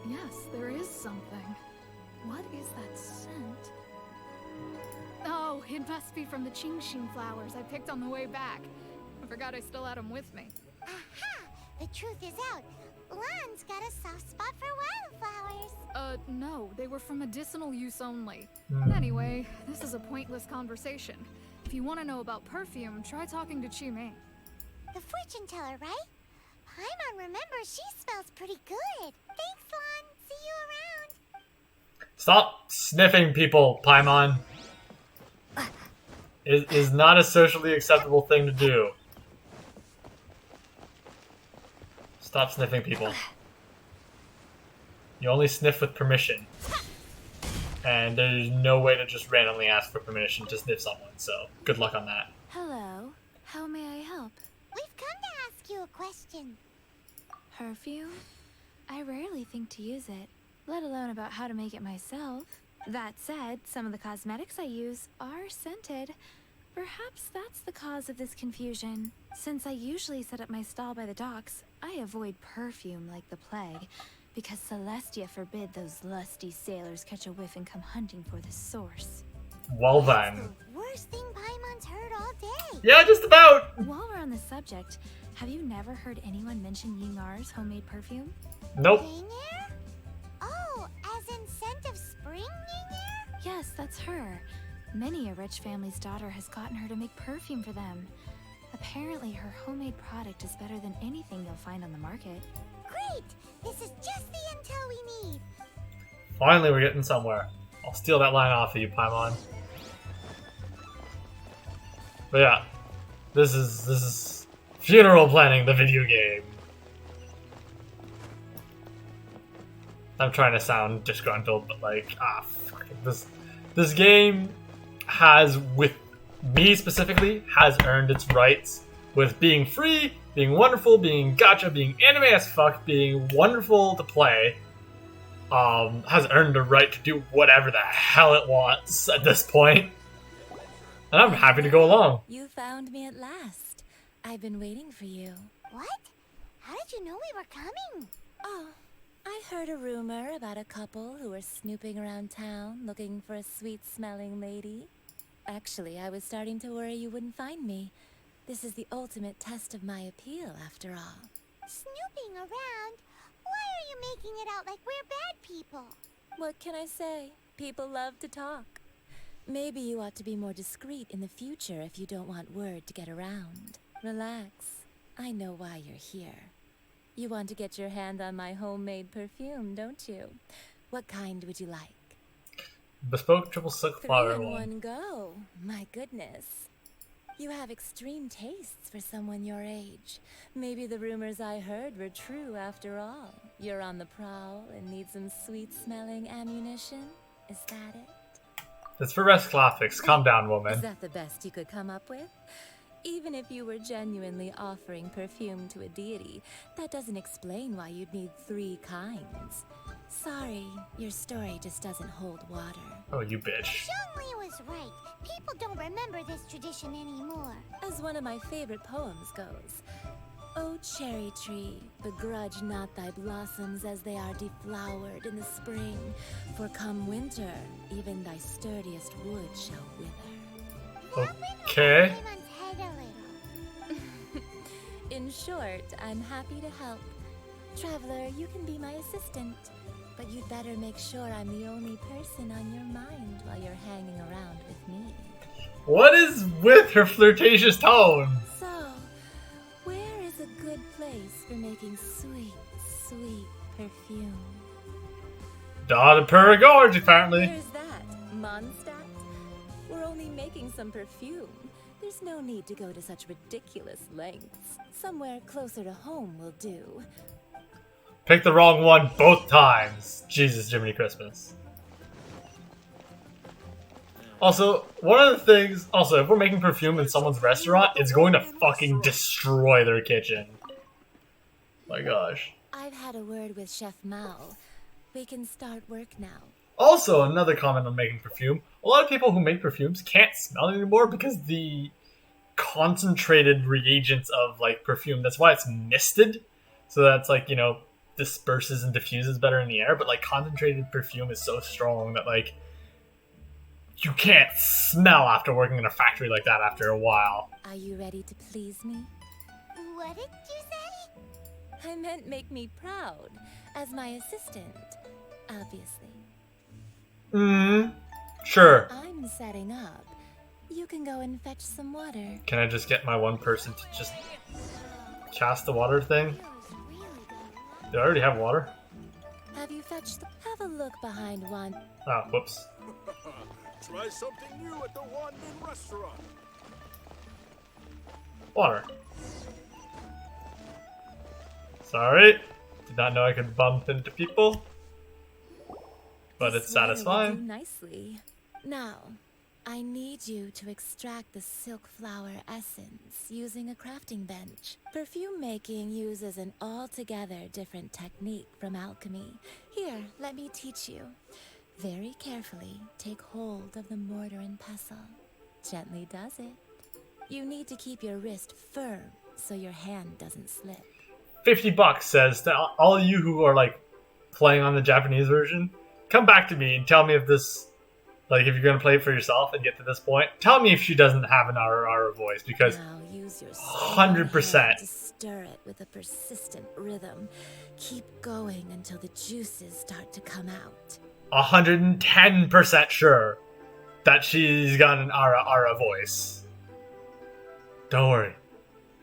S9: yes, there is something. What is that scent? Oh, it must be from the Qingxin flowers I picked on the way back. I forgot I still had them with me.
S3: Aha! The truth is out. Lan's got a soft spot for wildflowers.
S9: No, they were for medicinal use only.
S1: Hmm.
S9: Anyway, this is a pointless conversation. If you want to know about perfume, try talking to Qimei.
S3: The fortune teller, right? Paimon remembers she smells pretty good. Thanks, Lan. See you around.
S1: Stop sniffing people, Paimon. It is not a socially acceptable thing to do. Stop sniffing people. You only sniff with permission. And there's no way to just randomly ask for permission to sniff someone, so good luck on that.
S2: Hello. How may I help?
S3: We've come to ask you a question.
S2: Perfume? I rarely think to use it, let alone about how to make it myself. That said, some of the cosmetics I use are scented. Perhaps that's the cause of this confusion. Since I usually set up my stall by the docks, I avoid perfume like the plague, because Celestia forbid those lusty sailors catch a whiff and come hunting for the source.
S1: Well
S3: That's
S1: then.
S3: the worst thing Paimon's heard all day.
S1: Yeah, just about!
S2: While we're on the subject, have you never heard anyone mention Yingar's homemade perfume?
S1: Nope.
S3: Yingyar? Oh, as in scent of spring, Yingyar?
S2: Yes, that's her. Many a rich family's daughter has gotten her to make perfume for them. Apparently, her homemade product is better than anything you'll find on the market.
S3: Great! This is just the intel we need.
S1: Finally, we're getting somewhere. I'll steal that line off of you, Paimon. But yeah, this is funeral planning, the video game. I'm trying to sound disgruntled, but like, fuck it. This game has, with me specifically, has earned its rights with being free, being wonderful, being gacha, being anime as fuck, being wonderful to play. Has earned the right to do whatever the hell it wants at this point. And I'm happy to go along.
S2: You found me at last. I've been waiting for you.
S3: What? How did you know we were coming?
S2: Oh, I heard a rumor about a couple who were snooping around town looking for a sweet-smelling lady. Actually, I was starting to worry you wouldn't find me. This is the ultimate test of my appeal, after all.
S3: Snooping around? Why are you making it out like we're bad people?
S2: What can I say? People love to talk. Maybe you ought to be more discreet in the future if you don't want word to get around. Relax. I know why you're here. You want to get your hand on my homemade perfume, don't you? What kind would you like?
S1: Bespoke triple silk
S2: 3
S1: flower
S2: in
S1: one.
S2: one go. My goodness. You have extreme tastes for someone your age. Maybe the rumors I heard were true after all. You're on the prowl and need some sweet-smelling ammunition? Is that it?
S1: It's for rest classics. Calm down,
S2: Is
S1: woman.
S2: that the best you could come up with? Even if you were genuinely offering perfume to a deity, that doesn't explain why you'd need 3 kinds. Sorry, your story just doesn't hold water.
S1: Oh, you bitch.
S3: Zhongli was right. People don't remember this tradition anymore.
S2: As one of my favorite poems goes, O cherry tree, begrudge not thy blossoms as they are deflowered in the spring, for come winter, even thy sturdiest wood shall wither.
S1: Okay.
S3: Paimon's head a little.
S2: In short, I'm happy to help. Traveler, you can be my assistant, but you'd better make sure I'm the only person on your mind while you're hanging around with me.
S1: What is with her flirtatious tone?
S2: So, where is a good place for making sweet, sweet perfume?
S1: Dotted Perigorge, apparently.
S2: Where's that? Mondstadt? We're only making some perfume. There's no need to go to such ridiculous lengths. Somewhere closer to home will do.
S1: Picked the wrong one both times. Jesus, Jiminy Christmas. Also, one of the things... Also, if we're making perfume in someone's restaurant, it's going to fucking destroy their kitchen. My gosh.
S2: I've had a word with Chef Mao. We can start work now.
S1: Also, another comment on making perfume. A lot of people who make perfumes can't smell it anymore because the concentrated reagents of, like, perfume, that's why it's misted. So that's, like, you know, disperses and diffuses better in the air. But, like, concentrated perfume is so strong that, like, you can't smell after working in a factory like that after a while.
S2: Are you ready to please me?
S3: What did you say?
S2: I meant make me proud. As my assistant, obviously.
S1: Sure.
S2: I'm setting up. You can go and fetch some water.
S1: Can I just get my one person to just cast the water thing? Do I already have water?
S2: Have you fetched the... Have a look behind one.
S1: Ah, whoops.
S10: Try something new at the Wandan restaurant.
S1: Water. Sorry. Did not know I could bump into people. But
S2: This
S1: it's
S2: water will
S1: satisfying.
S2: do nicely. Now, I need you to extract the silk flower essence using a crafting bench. Perfume making uses an altogether different technique from alchemy. Here, let me teach you. Very carefully, take hold of the mortar and pestle. Gently does it. You need to keep your wrist firm so your hand doesn't slip.
S1: $50 says to all you who are like playing on the Japanese version, come back to me and tell me if this, like, if you're gonna play it for yourself and get to this point, tell me if she doesn't have an RR voice, because
S2: Now use your
S1: 100%.
S2: to stir it with a persistent rhythm. Keep going until the juices start to come out.
S1: 110% sure that she's got an Ara voice. Don't worry,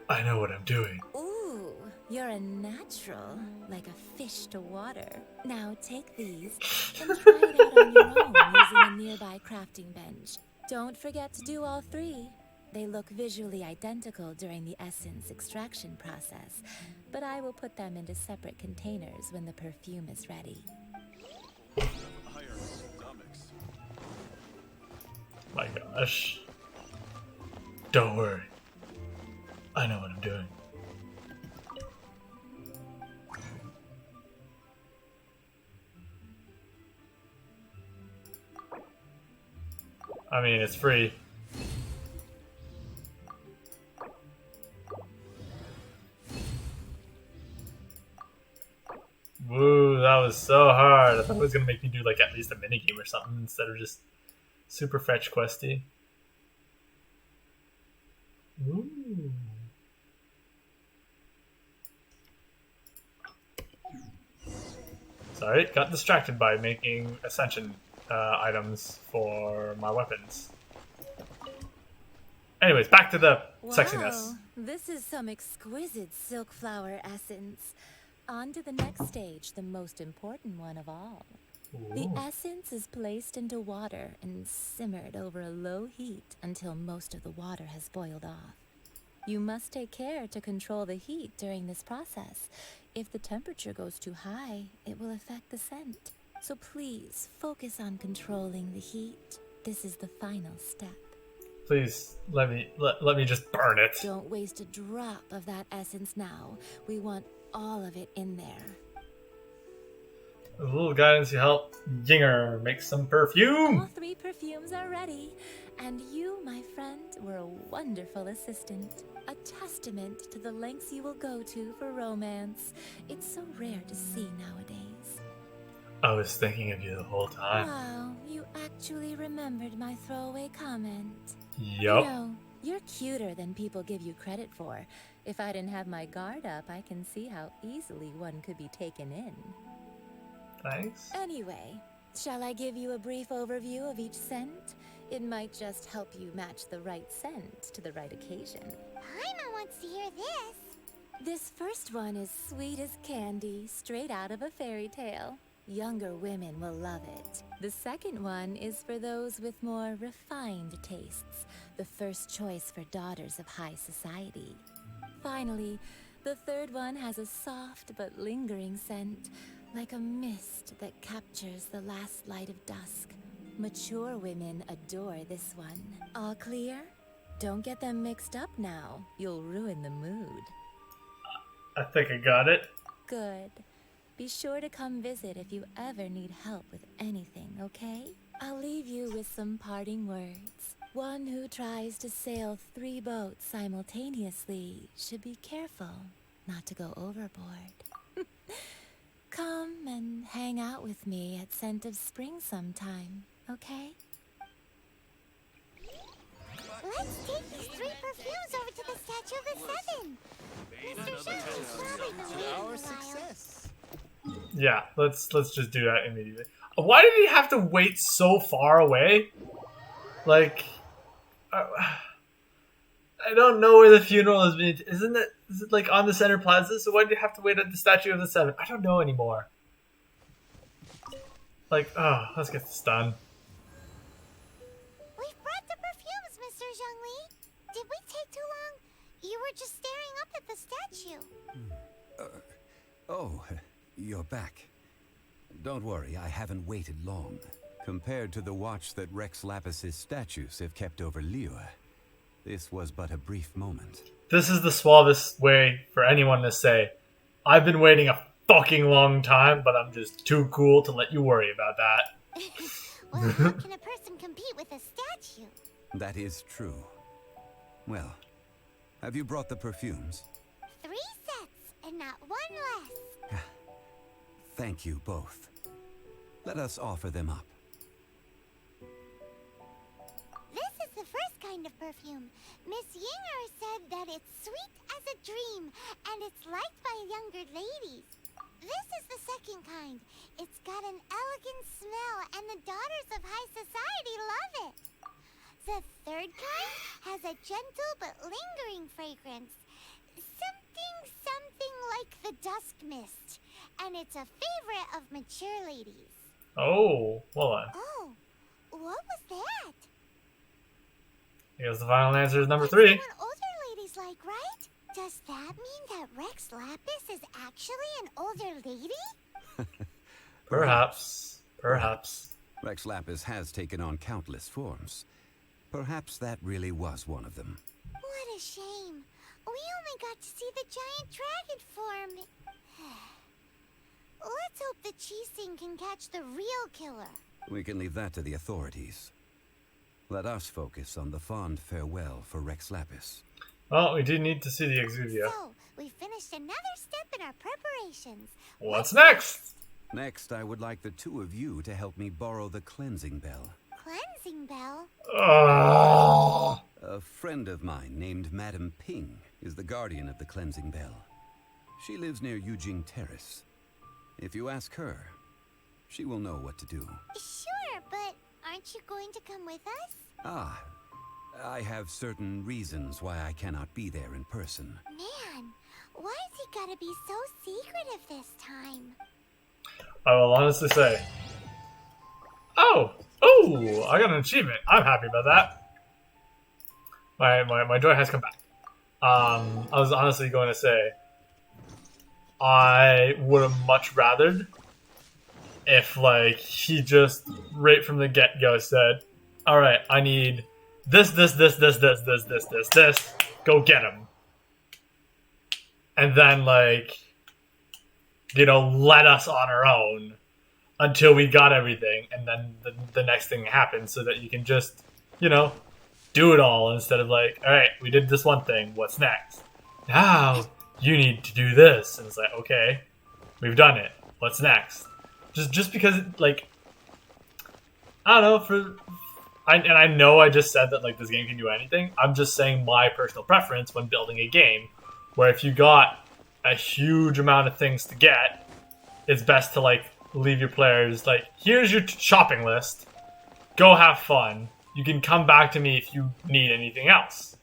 S1: I know what I'm doing.
S2: Ooh, you're a natural, like a fish to water. Now take these and try it out on your own using a nearby crafting bench. Don't forget to do all 3. They look visually identical during the essence extraction process, but I will put them into separate containers when the perfume is ready.
S10: Iron stomachs.
S1: My gosh. Don't worry. I know what I'm doing. I mean, it's free. Woo, that was so hard. I thought it was gonna make me do like at least a minigame or something instead of just super fetch questy. Ooh. Sorry, got distracted by making ascension items for my weapons. Anyways, back to the sexiness.
S2: Wow, this is some exquisite silk flower essence. On to the next stage, the most important one of all. The
S1: Ooh.
S2: essence is placed into water and simmered over a low heat until most of the water has boiled off. You must take care to control the heat during this process. If the temperature goes too high, it will affect the scent. So please focus on controlling the heat. This is the final step.
S1: Please let me just burn it.
S2: Don't waste a drop of that essence now. We want all of it in there.
S1: A little guidance to help Yinger make some perfume.
S2: All 3 perfumes are ready, and you, my friend, were a wonderful assistant. A testament to the lengths you will go to for romance. It's so rare to see nowadays.
S1: I was thinking of you the whole time.
S2: Wow, you actually remembered my throwaway comment.
S1: Yup.
S2: You know, you're cuter than people give you credit for. If I didn't have my guard up, I can see how easily one could be taken in.
S1: Thanks.
S2: Anyway, shall I give you a brief overview of each scent? It might just help you match the right scent to the right occasion.
S3: Paimon wants to hear this.
S2: This first one is sweet as candy, straight out of a fairy tale. Younger women will love it. The second one is for those with more refined tastes, the first choice for daughters of high society. Finally, the third one has a soft but lingering scent, like a mist that captures the last light of dusk. Mature women adore this one. All clear? Don't get them mixed up now. You'll ruin the mood.
S1: I think I got it.
S2: Good. Be sure to come visit if you ever need help with anything, okay? I'll leave you with some parting words. One who tries to sail 3 boats simultaneously should be careful not to go overboard. Come and hang out with me at Scent of Spring sometime, okay?
S3: Let's take these 3 perfumes over to the Statue of the Seven. Mr. Shang is probably been waiting a while.
S1: Yeah, let's just do that immediately. Why did he have to wait so far away? Like, I don't know where the funeral is being. Is it like on the center plaza? So why do you have to wait at the Statue of the Seven? I don't know anymore. Like, let's get this done.
S3: We've brought the perfumes, Mr. Zhongli. Did we take too long? You were just staring up at the statue.
S6: Oh, you're back. Don't worry, I haven't waited long. Compared to the watch that Rex Lapis's statues have kept over Liyue, this was but a brief moment.
S1: This is the suavest way for anyone to say, I've been waiting a fucking long time, but I'm just too cool to let you worry about that.
S3: Well, how can a person compete with a statue?
S6: That is true. Well, have you brought the perfumes?
S3: 3 sets, and not 1 less.
S6: Thank you both. Let us offer them up.
S3: This is the first kind of perfume. Miss Yinger said that it's sweet as a dream, and it's liked by younger ladies. This is the second kind. It's got an elegant smell, and the daughters of high society love it. The third kind has a gentle but lingering fragrance. Something like the dusk mist. And it's a favorite of mature ladies.
S1: Oh, hold on.
S3: Oh, what was that?
S1: I guess the final answer is number
S3: That's
S1: 3.
S3: what older ladies like, right? Does that mean that Rex Lapis is actually an older lady?
S1: Perhaps. Perhaps.
S6: Rex Lapis has taken on countless forms. Perhaps that really was one of them.
S3: What a shame. We only got to see the giant dragon form. Let's hope the Chising can catch the real killer.
S6: We can leave that to the authorities. Let us focus on the fond farewell for Rex Lapis.
S1: Well, we do need to see the Exuvia.
S3: So, we finished another step in our preparations.
S1: What's next?
S6: Next, I would like the two of you to help me borrow the cleansing bell.
S3: Cleansing bell?
S6: A friend of mine named Madame Ping is the guardian of the cleansing bell. She lives near Yujing Terrace. If you ask her, she will know what to do.
S3: Sure, but aren't you going to come with us?
S6: Ah, I have certain reasons why I cannot be there in person.
S3: Man, why has he gotta be so secretive this time?
S1: I will honestly say. Oh, I got an achievement. I'm happy about that. My joy has come back. I was honestly going to say, I would have much rathered if, like, he just right from the get-go said, all right, I need this, go get him. And then, like, you know, let us on our own until we got everything, and then the next thing happens, so that you can just, you know, do it all instead of like, all right, we did this one thing, what's next? Now you need to do this, and it's like, okay, we've done it, what's next? Just because, like, I don't know, I know I just said that, like, this game can do anything. I'm just saying my personal preference when building a game, where if you got a huge amount of things to get, it's best to, like, leave your players, like, here's your shopping list, go have fun, you can come back to me if you need anything else.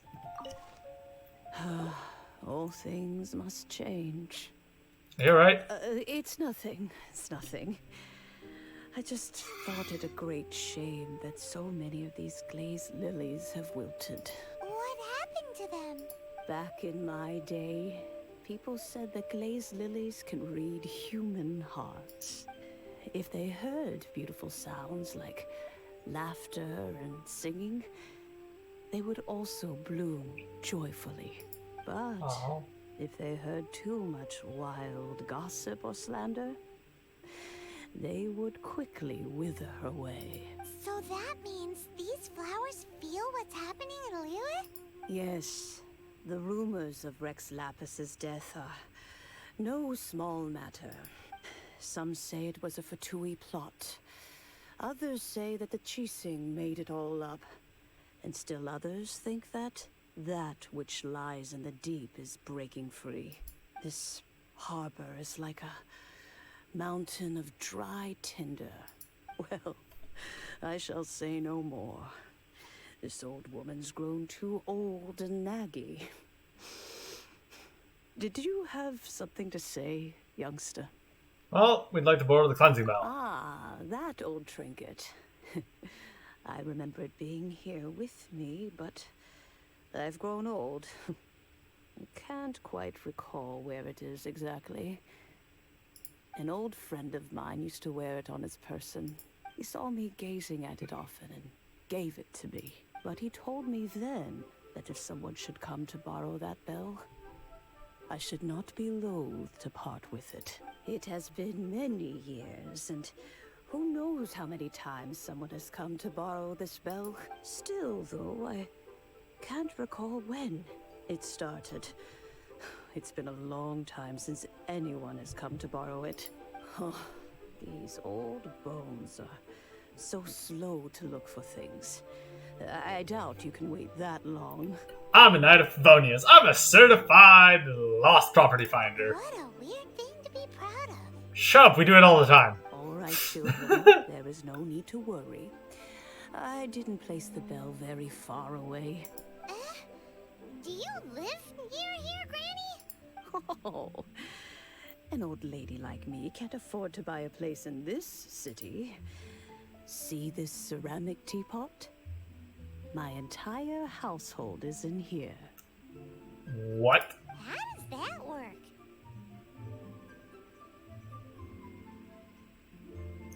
S11: All things must change.
S1: You're right.
S11: It's nothing. I just thought it a great shame that so many of these glazed lilies have wilted.
S3: What happened to them?
S11: Back in my day, people said that glazed lilies can read human hearts. If they heard beautiful sounds like laughter and singing, they would also bloom joyfully. But if they heard too much wild gossip or slander, they would quickly wither away.
S3: So that means these flowers feel what's happening in Liyue?
S11: Yes, the rumors of Rex Lapis's death are no small matter. Some say it was a Fatui plot. Others say that the Chising made it all up. And still others think that which lies in the deep is breaking free. This harbor is like a mountain of dry tinder. Well, I shall say no more. This old woman's grown too old and naggy. Did you have something to say, youngster?
S1: Well, we'd like to borrow the cleansing bell.
S11: Ah, that old trinket. I remember it being here with me, but I've grown old. Can't quite recall where it is exactly. An old friend of mine used to wear it on his person. He saw me gazing at it often and gave it to me. But he told me then that if someone should come to borrow that bell, I should not be loath to part with it. It has been many years, and who knows how many times someone has come to borrow this bell. Still, though, I can't recall when it started. It's been a long time since anyone has come to borrow it. Oh, these old bones are so slow to look for things. I doubt you can wait that long.
S1: I'm a Knight of Favonius. I'm a certified lost property finder.
S3: What a weird thing to be proud of.
S1: Shut up, we do it all the time.
S11: All right, children, there is no need to worry. I didn't place the bell very far away.
S3: Do you live near here, Granny?
S11: Oh, an old lady like me can't afford to buy a place in this city. See this ceramic teapot? My entire household is in here.
S1: What?
S3: How does that work?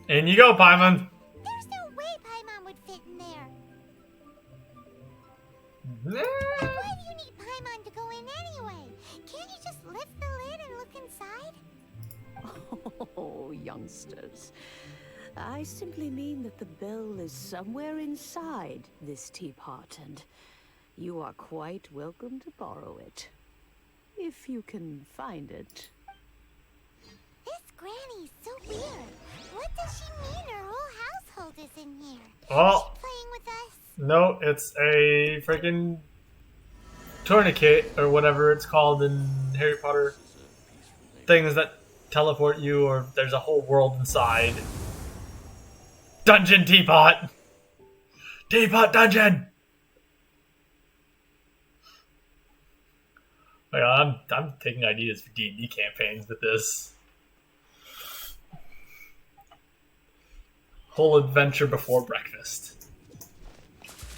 S1: In you go, Paimon.
S3: There's no way Paimon would fit in there.
S1: Yeah.
S3: Why do you need Paimon to go in anyway? Can't you just lift the lid and look inside?
S11: Oh, youngsters. I simply mean that the bell is somewhere inside this teapot, and you are quite welcome to borrow it. If you can find it.
S3: This granny's so weird. What does she mean her whole household is in here?
S1: Oh.
S3: Is she playing with us?
S1: No, it's a freaking tourniquet or whatever it's called in Harry Potter. Things that teleport you, or there's a whole world inside. Dungeon teapot! Teapot dungeon! Like, I'm taking ideas for D&D campaigns with this. Whole adventure before breakfast.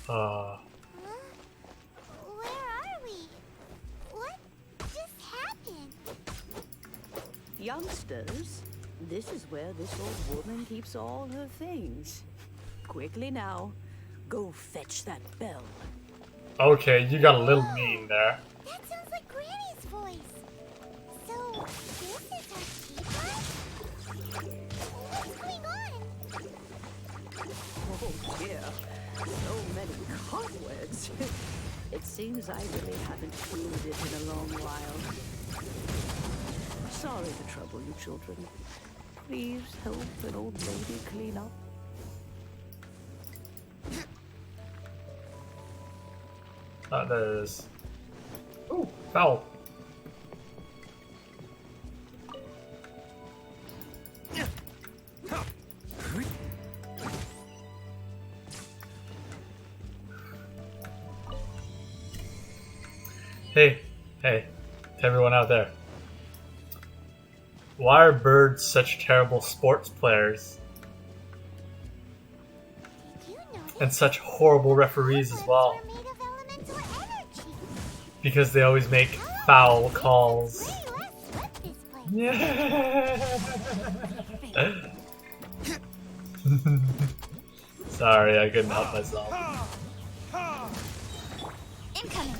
S3: Huh? Where are we? What just happened?
S11: Youngsters, this is where this old woman keeps all her things. Quickly now, go fetch that bell.
S1: Okay, you got a little mean there.
S3: That sounds like Granny's voice. So, this is our teapot? What's going on?
S11: Oh dear, so many cobwebs. It seems I really haven't cleaned it in a long while. Sorry to trouble you, children. Please help an old lady clean up.
S1: There it is. Ooh, foul. Hey, to everyone out there. Why are birds such terrible sports players?
S3: Did you know
S1: And such horrible referees as well?
S3: birds were made of elemental energy?
S1: Because they always make foul calls.
S3: Way less sweat this place.
S1: Yeah. Sorry, I couldn't help myself.
S3: Incoming.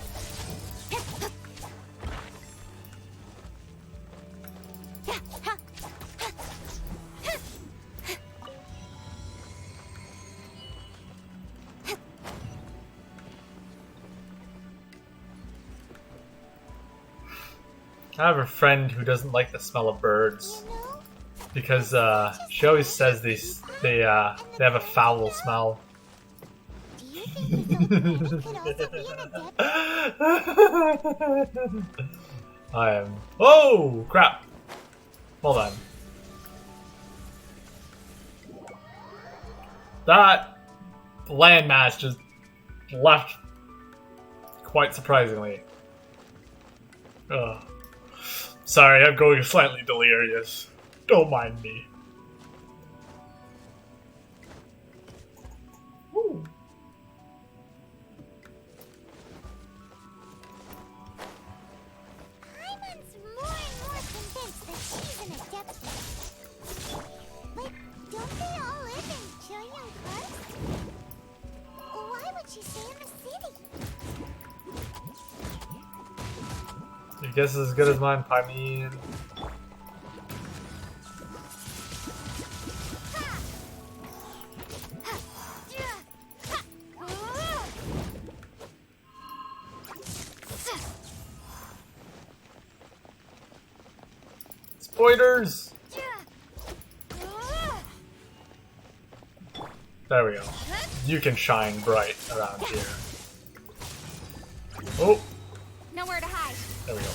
S1: I have a friend who doesn't like the smell of birds
S3: You know,
S1: because she always says they have a foul smell.
S3: do you think this old granny could also be an adept?
S1: I am. Oh crap! Hold on. That landmass just left quite surprisingly. Ugh. Sorry, I'm going slightly delirious. Don't mind me. Ooh.
S3: Paimon's more and more convinced that she's an adept. But don't they all live in Junyang Crest? Why would she stay in the city?
S1: Your guess is as good as mine, Paimon. Spoilers! There we go. You can shine bright around here. Oh,
S3: Nowhere to hide.
S1: there we go.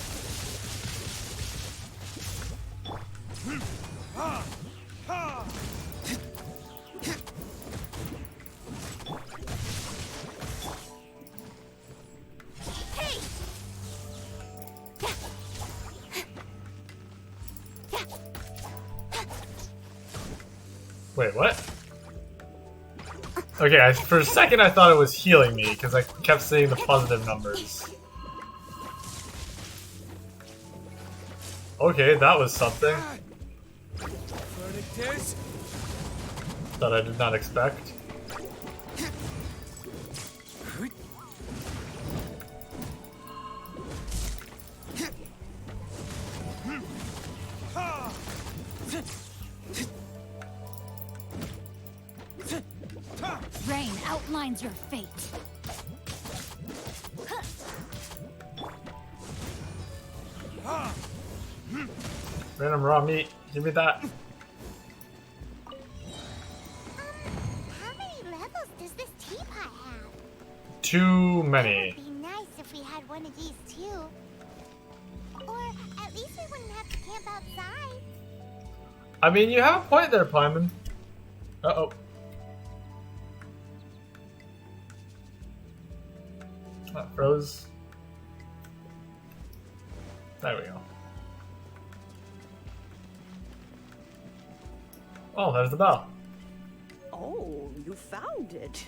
S3: Hey!
S1: Wait, what? Okay, for a second I thought it was healing me because I kept seeing the positive numbers. Okay, that was something that I did not expect.
S12: Rain outlines your fate.
S1: Random raw meat, give me that.
S3: How many levels does this teapot have?
S1: Too many.
S3: It would be nice if we had one of these too. Or at least we wouldn't have to camp outside.
S1: I mean, you have a point there, Paimon. Uh-oh. That froze. There we go. Oh, there's the bell.
S11: Oh, you found it.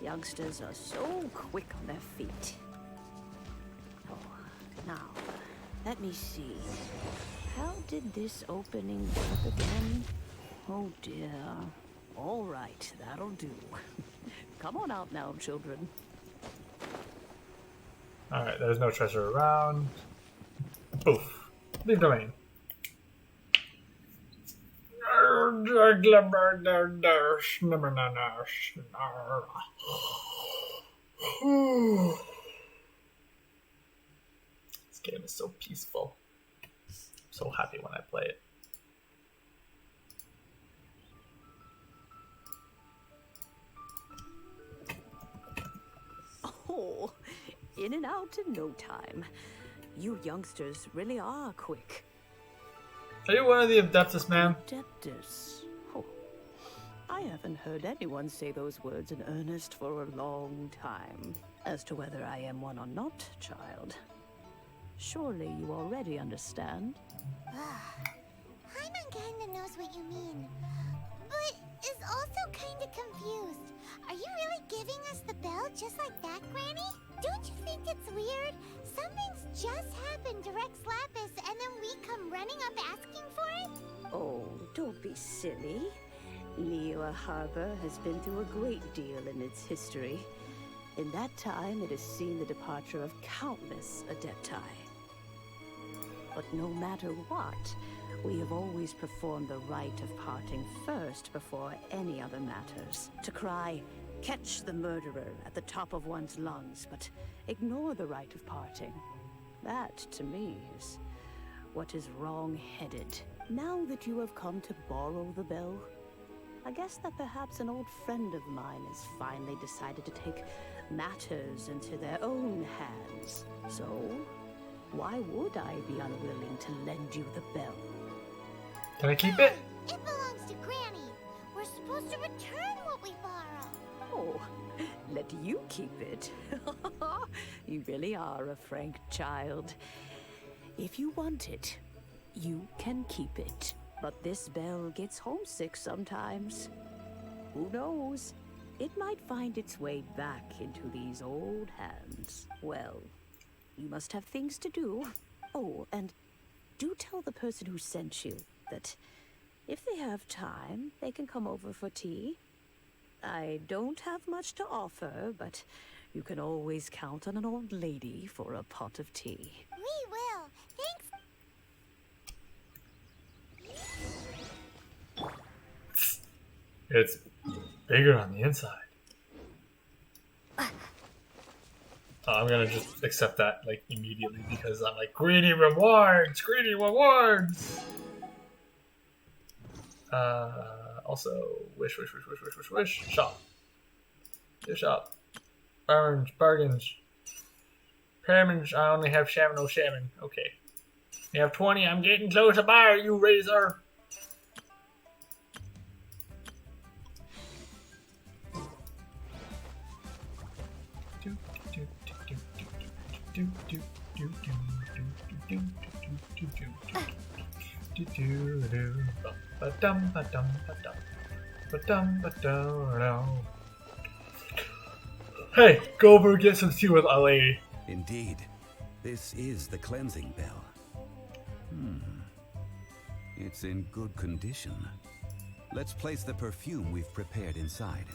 S11: Youngsters are so quick on their feet. Oh, now, let me see. How did this opening work again? Oh dear. All right, that'll do. Come on out now, children.
S1: Alright, there's no treasure around. Poof. Leave domain. This game is so peaceful. I'm so happy when I play it.
S11: Oh, in and out in no time. You youngsters really are quick.
S1: Are you one of the Adeptus, man?
S11: Adeptus. Oh, I haven't heard anyone say those words in earnest for a long time. As to whether I am one or not, child, surely you already understand.
S3: Paimon kinda knows what you mean, but is also kinda confused. Are you really giving us the bell just like that, Granny? Don't you think it's weird? Something's just happened to Rex Lapis and then we come running up asking for it?
S11: Oh, don't be silly. Liyue Harbor has been through a great deal in its history. In that time, it has seen the departure of countless Adepti. But no matter what, we have always performed the rite of parting first before any other matters. To cry, "Catch the murderer," at the top of one's lungs, but ignore the rite of parting. That, to me, is what is wrong-headed. Now that you have come to borrow the bell, I guess that perhaps an old friend of mine has finally decided to take matters into their own hands. So, why would I be unwilling to lend you the bell?
S1: Can I keep it?
S3: It belongs to Granny. We're supposed to return what we borrow.
S11: Oh, let you keep it. You really are a frank child. If you want it, you can keep it. But this bell gets homesick sometimes. Who knows? It might find its way back into these old hands. Well, you must have things to do. Oh, and do tell the person who sent you that if they have time, they can come over for tea. I don't have much to offer, but you can always count on an old lady for a pot of tea.
S3: We will. Thanks.
S1: It's bigger on the inside. I'm gonna just accept that like immediately because I'm like, greedy rewards, greedy rewards. Also, wish, shop. Your shop. Bargains. Payments, I only have 7, no 7. Okay. You have 20, I'm getting close to bar, you razor. Hey, go over and get some tea with our lady.
S6: Indeed. This is the cleansing bell. It's in good condition. Let's place the perfume we've prepared inside.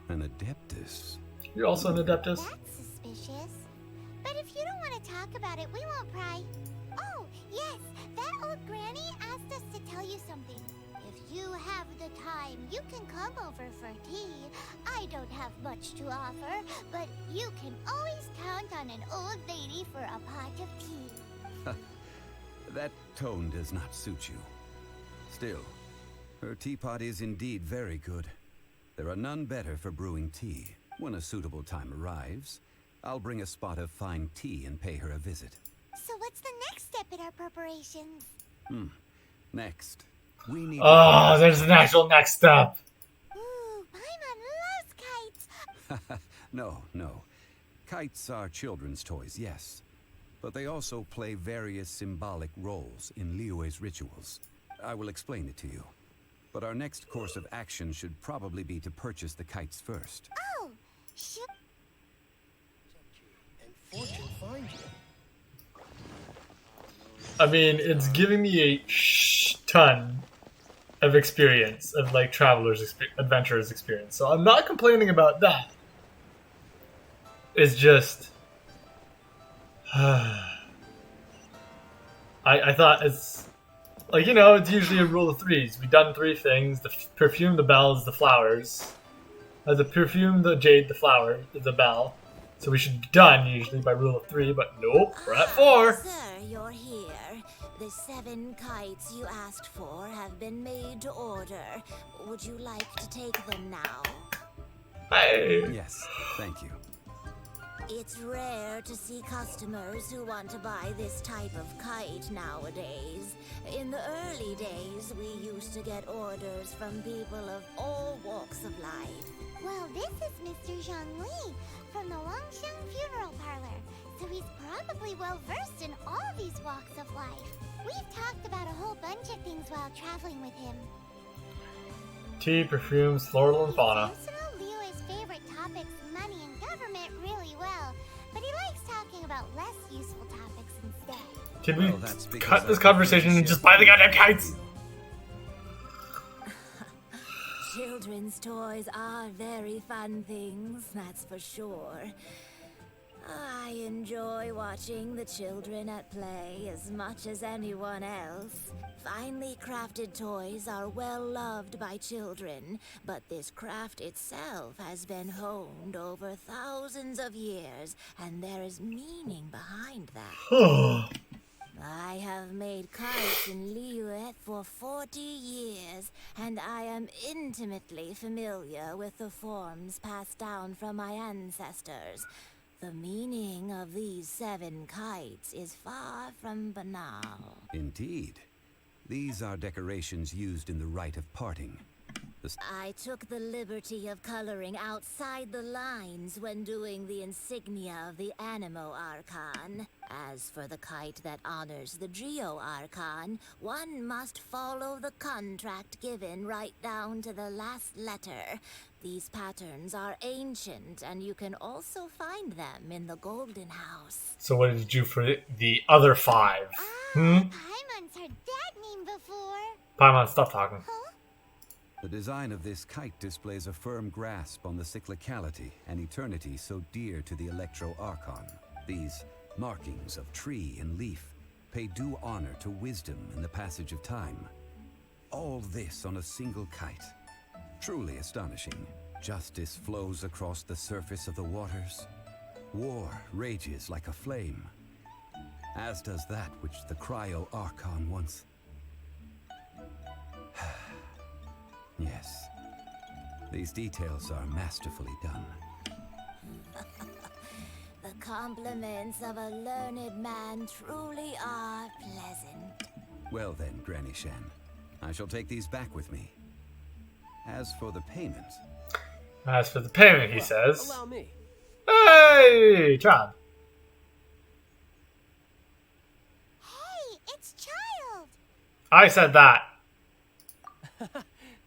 S6: An Adeptus.
S1: You're also an Adeptus?
S3: That's suspicious. But if you don't want to talk about it, we won't pry. Oh, yes, that old granny asked us to tell you something. If you have the time, you can come over for tea. I don't have much to offer, but you can always count on an old lady for a pot of tea.
S6: That tone does not suit you. Still, her teapot is indeed very good. There are none better for brewing tea. When a suitable time arrives, I'll bring a spot of fine tea and pay her a visit.
S3: So what's the next step in our preparations?
S6: Next, we need...
S1: Oh, there's an actual next step.
S3: Ooh, Paimon loves kites.
S6: No. Kites are children's toys, yes. But they also play various symbolic roles in Liyue's rituals. I will explain it to you. But our next course of action should probably be to purchase the kites first.
S3: Oh, shoot.
S7: And fortune find you.
S1: I mean, it's giving me a ton of experience, of like adventurers experience. So I'm not complaining about that. It's just... I thought it's... Like, you know, it's usually a rule of threes. We've done three things. The perfume, the bells, the flowers. The perfume, the jade, the flower, the bell. So we should be done usually by rule of three, but nope, we're at 4.
S2: Sir, you're here. The 7 kites you asked for have been made to order. Would you like to take them now?
S1: Hey.
S6: Yes, thank you.
S2: It's rare to see customers who want to buy this type of kite nowadays. In the early days, we used to get orders from people of all walks of life.
S3: Well, this is Mr. Zhongli from the Wangxiang Funeral Parlor, so he's probably well-versed in all these walks of life. We've talked about a whole bunch of things while traveling with him.
S1: Tea, perfumes, floral, and fauna.
S3: He seems to know Liyue's favorite topics, money and government, really well, but he likes talking about less useful topics instead.
S1: Can we cut this conversation and just buy the goddamn kites?
S2: Children's toys are very fun things, that's for sure. I enjoy watching the children at play as much as anyone else. Finely crafted toys are well loved by children, but this craft itself has been honed over thousands of years, and there is meaning behind that. I have made kites in Liyue for 40 years, and I am intimately familiar with the forms passed down from my ancestors. The meaning of these 7 kites is far from banal.
S6: Indeed. These are decorations used in the rite of parting.
S2: I took the liberty of coloring outside the lines when doing the insignia of the Animo Archon. As for the kite that honors the Geo Archon, one must follow the contract given right down to the last letter. These patterns are ancient, and you can also find them in the Golden House.
S1: So what did you do for the other 5?
S3: Paimon's heard that name before.
S1: Paimon, stop talking.
S6: The design of this kite displays a firm grasp on the cyclicality and eternity so dear to the Electro Archon. These markings of tree and leaf pay due honor to wisdom and the passage of time. All this on a single kite. Truly astonishing. Justice flows across the surface of the waters. War rages like a flame. As does that which the Cryo Archon once... Yes. These details are masterfully done.
S2: The compliments of a learned man truly are pleasant.
S6: Well then, Granny Shen, I shall take these back with me. As for the payment...
S1: As for the payment, he says...
S4: Allow me.
S1: Hey, Chad.
S3: Hey, it's Child!
S1: I said that.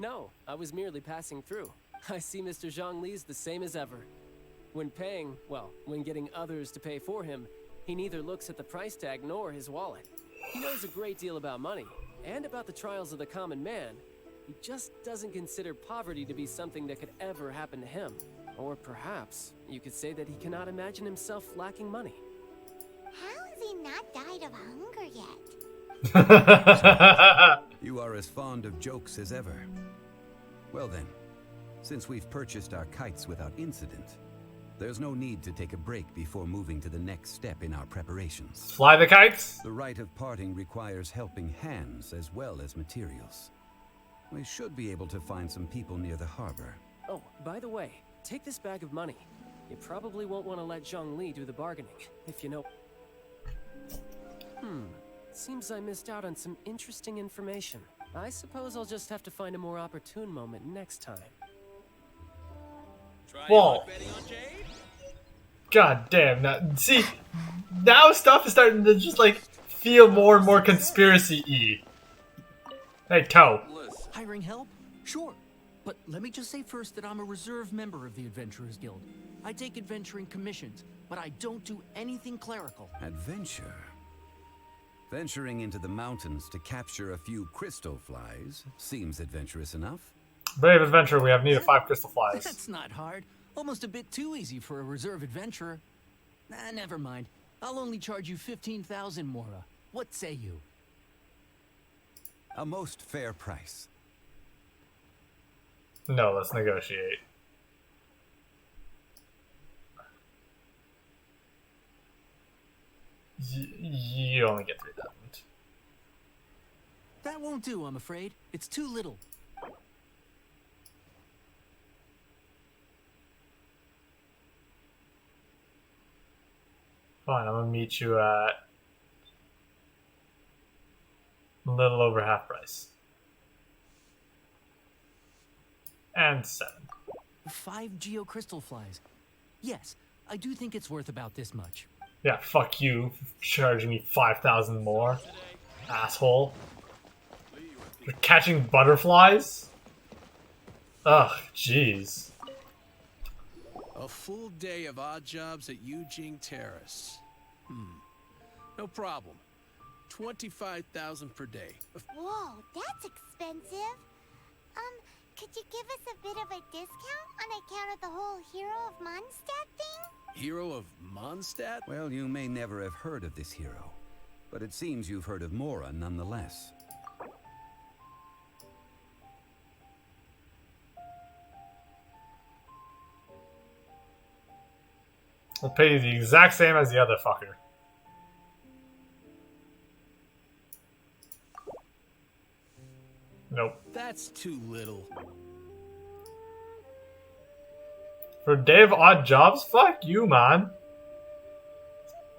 S4: No, I was merely passing through. I see Mr. Zhongli's the same as ever. When paying, well, when getting others to pay for him, he neither looks at the price tag nor his wallet. He knows a great deal about money, and about the trials of the common man. He just doesn't consider poverty to be something that could ever happen to him. Or perhaps, you could say that he cannot imagine himself lacking money.
S3: How has he not died of hunger yet?
S6: You are as fond of jokes as ever. Well then, since we've purchased our kites without incident, there's no need to take a break before moving to the next step in our preparations.
S1: Fly the kites?
S6: The rite of parting requires helping hands as well as materials. We should be able to find some people near the harbor.
S4: Oh, by the way, take this bag of money. You probably won't want to let Zhongli do the bargaining, if you know. Seems I missed out on some interesting information. I suppose I'll just have to find a more opportune moment next time.
S1: Whoa. God damn, now stuff is starting to just like feel more and more conspiracy-y. Hey, Toe.
S13: Hiring help? Sure. But let me just say first that I'm a reserve member of the Adventurers Guild. I take adventuring commissions, but I don't do anything clerical.
S6: Adventure? Venturing into the mountains to capture a few crystal flies seems adventurous enough.
S1: Brave adventurer, we have need of 5 crystal flies.
S13: That's not hard. Almost a bit too easy for a reserve adventurer. Nah, never mind. I'll only charge you 15,000 Mora. What say you?
S6: A most fair price.
S1: No, let's negotiate. You only get 3,000.
S13: That won't do, I'm afraid. It's too little.
S1: Fine, I'm gonna meet you at a little over half price. And 7.
S13: 5 geocrystal flies. Yes, I do think it's worth about this much.
S1: Yeah, fuck you, charging me 5,000 more, asshole. You're catching butterflies? Ugh, jeez.
S7: A full day of odd jobs at Eugene Terrace. No problem. 25,000 per day.
S3: Whoa, that's expensive. Could you give us a bit of a discount on account of the whole Hero of Mondstadt thing?
S7: Hero of Mondstadt?
S6: Well, you may never have heard of this hero, but it seems you've heard of Mora nonetheless.
S1: I'll pay you the exact same as the other fucker. Nope.
S7: That's too little.
S1: For a day of odd jobs? Fuck you, man.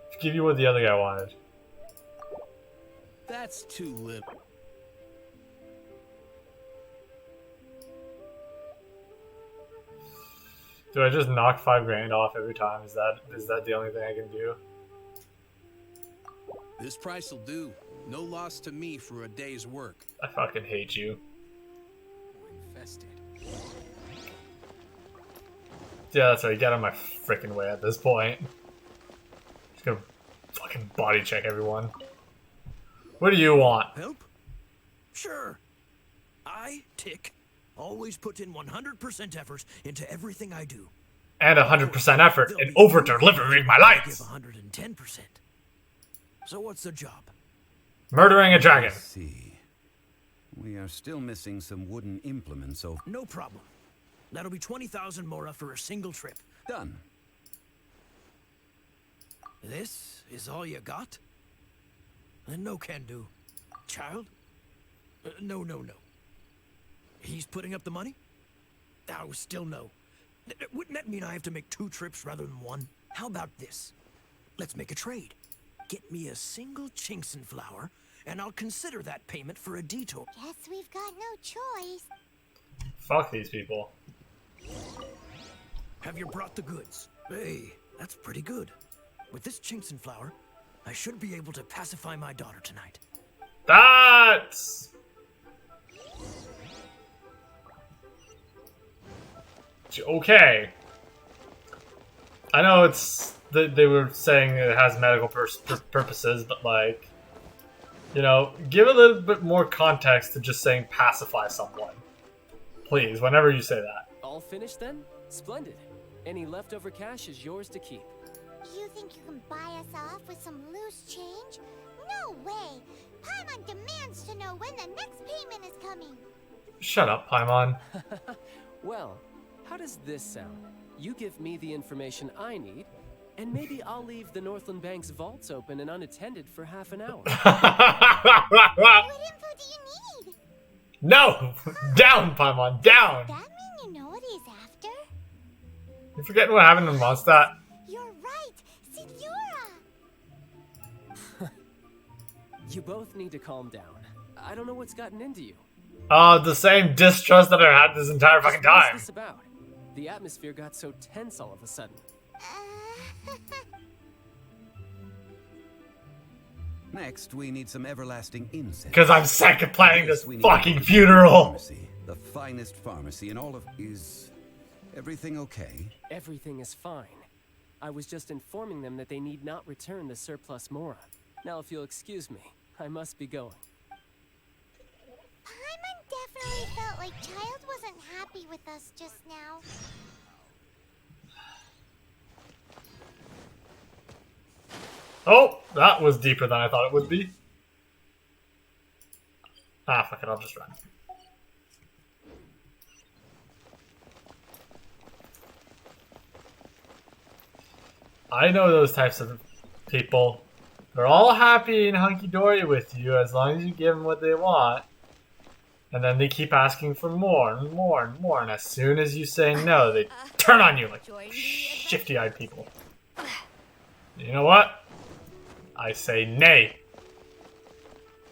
S1: Let's give you what the other guy wanted.
S7: That's too little.
S1: Do I just knock 5 grand off every time? Is that the only thing I can do?
S7: This price will do. No loss to me for a day's work.
S1: I fucking hate you.
S7: Infested.
S1: Yeah, that's right. Get on my freaking way at this point. Just gonna fucking body check everyone. What do you want?
S8: Help? Sure. I, Tick, always put in 100% effort into everything I do.
S1: And 100% effort in over-delivering my lights!
S8: Give 110%. So what's the job?
S1: Murdering a dragon.
S6: Let's see. We are still missing some wooden implements over...
S8: No problem. That'll be 20,000 Mora for a single trip.
S6: Done.
S8: This is all you got? No can do. Child? No. He's putting up the money? Oh, still no. Wouldn't that mean I have to make 2 trips rather than 1? How about this? Let's make a trade. Get me a single Chinxin flower, and I'll consider that payment for a detour.
S3: Guess we've got no choice.
S1: Fuck these people.
S8: Have you brought the goods? Hey, that's pretty good. With this Chinxin flower, I should be able to pacify my daughter tonight.
S1: That's... okay. I know it's they were saying it has medical purposes, but like, you know, give a little bit more context to just saying pacify someone, please. Whenever you say that.
S4: All finished then? Splendid. Any leftover cash is yours to keep.
S3: You think you can buy us off with some loose change? No way! Paimon demands to know when the next payment is coming.
S1: Shut up, Paimon.
S4: Well, how does this sound? You give me the information I need, and maybe I'll leave the Northland Bank's vaults open and unattended for half an hour.
S3: What info do you need?
S1: No! Down, Paimon, down!
S3: Does that mean you know what he's after?
S1: You forgetting what happened in Mondstadt?
S3: You're right! Signora!
S4: You both need to calm down. I don't know what's gotten into you.
S1: The same distrust that I've had this entire fucking time.
S4: What's this about? The atmosphere got so tense all of a sudden.
S6: Next, we need some everlasting incense.
S1: Because I'm sick of planning this
S6: We need
S1: fucking
S6: a
S1: funeral.
S6: Pharmacy, the finest pharmacy in all of... Is everything okay?
S4: Everything is fine. I was just informing them that they need not return the surplus Mora. Now, if you'll excuse me, I must be going.
S3: Paimon definitely felt like Child wasn't happy with us just now.
S1: Oh, that was deeper than I thought it would be. Ah, fuck it, I'll just run. I know those types of people. They're all happy and hunky-dory with you as long as you give them what they want. And then they keep asking for more and more and more. And as soon as you say no, they turn on you like shifty-eyed people. You know what? I say nay.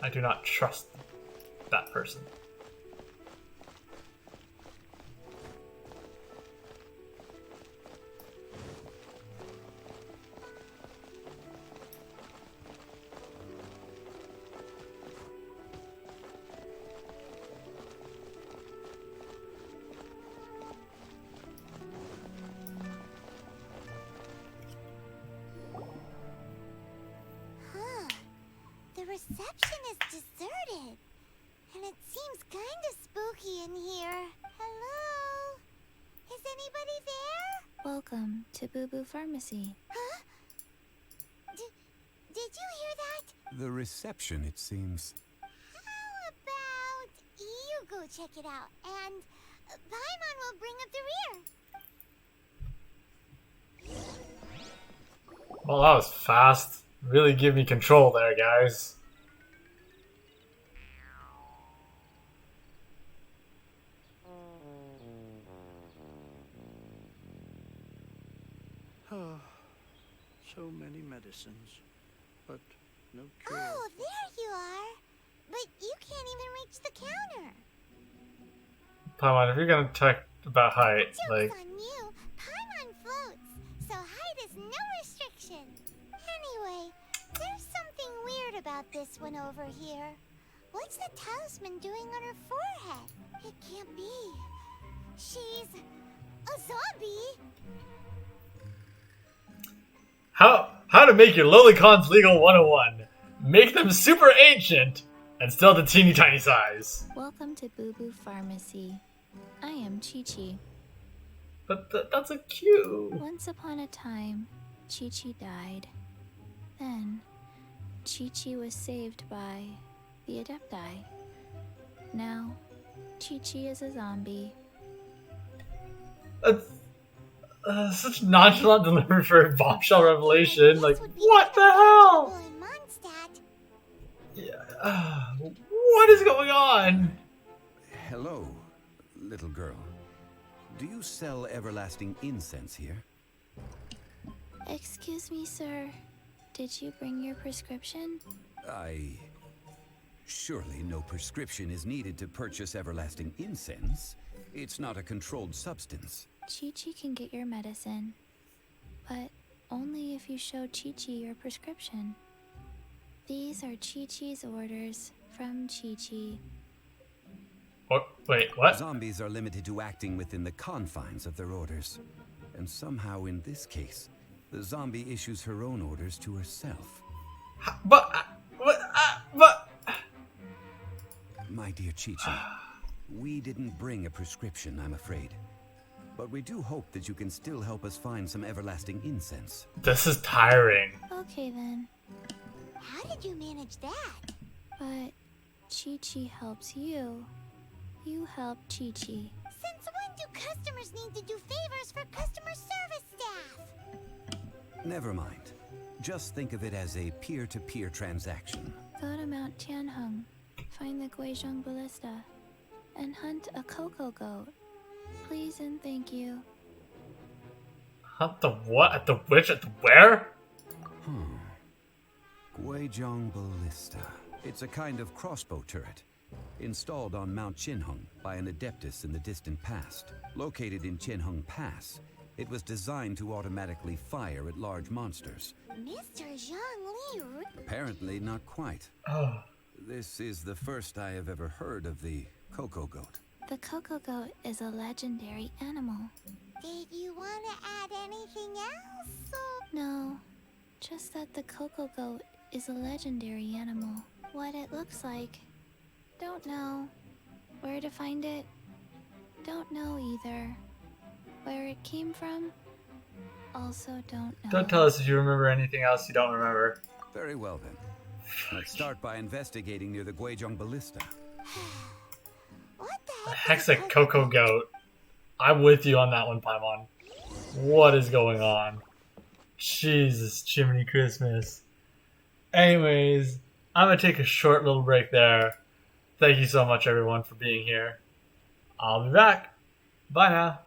S1: I do not trust that person.
S3: The reception is deserted. And it seems kind of spooky in here. Hello? Is anybody there?
S2: Welcome to Boo Boo Pharmacy.
S3: Huh? Did you hear that?
S6: The reception, it seems.
S3: How about you go check it out, and Paimon will bring up the rear.
S1: Well, that was fast. Really give me control there, guys.
S10: So many medicines, but no cure.
S3: Oh, there you are. But you can't even reach the counter.
S1: Paimon, if you're gonna talk about height, like...
S3: Joke's on you. Paimon floats, so height is no restriction. Anyway, there's something weird about this one over here. What's the talisman doing on her forehead? It can't be. She's a zombie.
S1: How to make your lolicons legal 101. Make them super ancient and still the teeny tiny size.
S2: Welcome to Boo Boo Pharmacy. I am Chi-Chi.
S1: But that's a cute.
S2: Once upon a time, Chi-Chi died. Then, Chi-Chi was saved by the Adepti. Now, Chi-Chi is a zombie.
S1: Such nonchalant delivery for a bombshell revelation. Like, what the hell? Yeah, what is going on?
S6: Hello, little girl. Do you sell everlasting incense here?
S2: Excuse me, sir. Did you bring your prescription?
S6: Surely no prescription is needed to purchase everlasting incense. It's not a controlled substance.
S2: Chi-Chi can get your medicine, but only if you show Chi-Chi your prescription. These are Chi-Chi's orders from Chi-Chi.
S1: Wait, what?
S6: Zombies are limited to acting within the confines of their orders. And somehow in this case, the zombie issues her own orders to herself.
S1: But...
S6: My dear Chi-Chi, we didn't bring a prescription, I'm afraid. But we do hope that you can still help us find some everlasting incense.
S1: This is tiring.
S2: Okay then.
S3: How did you manage that?
S2: But Chi-Chi helps you. You help Chi-Chi.
S3: Since when do customers need to do favors for customer service staff?
S6: Never mind. Just think of it as a peer-to-peer transaction.
S2: Go to Mount Tianheng, find the Guizhong Ballista, and hunt a cocoa goat. Please and thank you.
S1: Hunt the what? At the which? At the where?
S6: Guizhong Ballista. It's a kind of crossbow turret, installed on Mount Qinheng by an adeptus in the distant past. Located in Qinheng Pass, it was designed to automatically fire at large monsters.
S3: Mr. Zhongli.
S6: Apparently not quite.
S1: Oh.
S6: This is the first I have ever heard of the cocoa goat.
S2: The cocoa goat is a legendary animal.
S3: Did you want to add anything else?
S2: No, just that the cocoa goat is a legendary animal. What it looks like, don't know. Where to find it, don't know either. Where it came from, also don't know.
S1: Don't tell us if you remember anything else you don't remember.
S6: Very well then. Let's start by investigating near the Guizhong Ballista.
S1: The heck's a cocoa goat? I'm with you on that one, Paimon. What is going on? Jesus, Jiminy Christmas. Anyways, I'm gonna take a short little break there. Thank you so much, everyone, for being here. I'll be back. Bye now.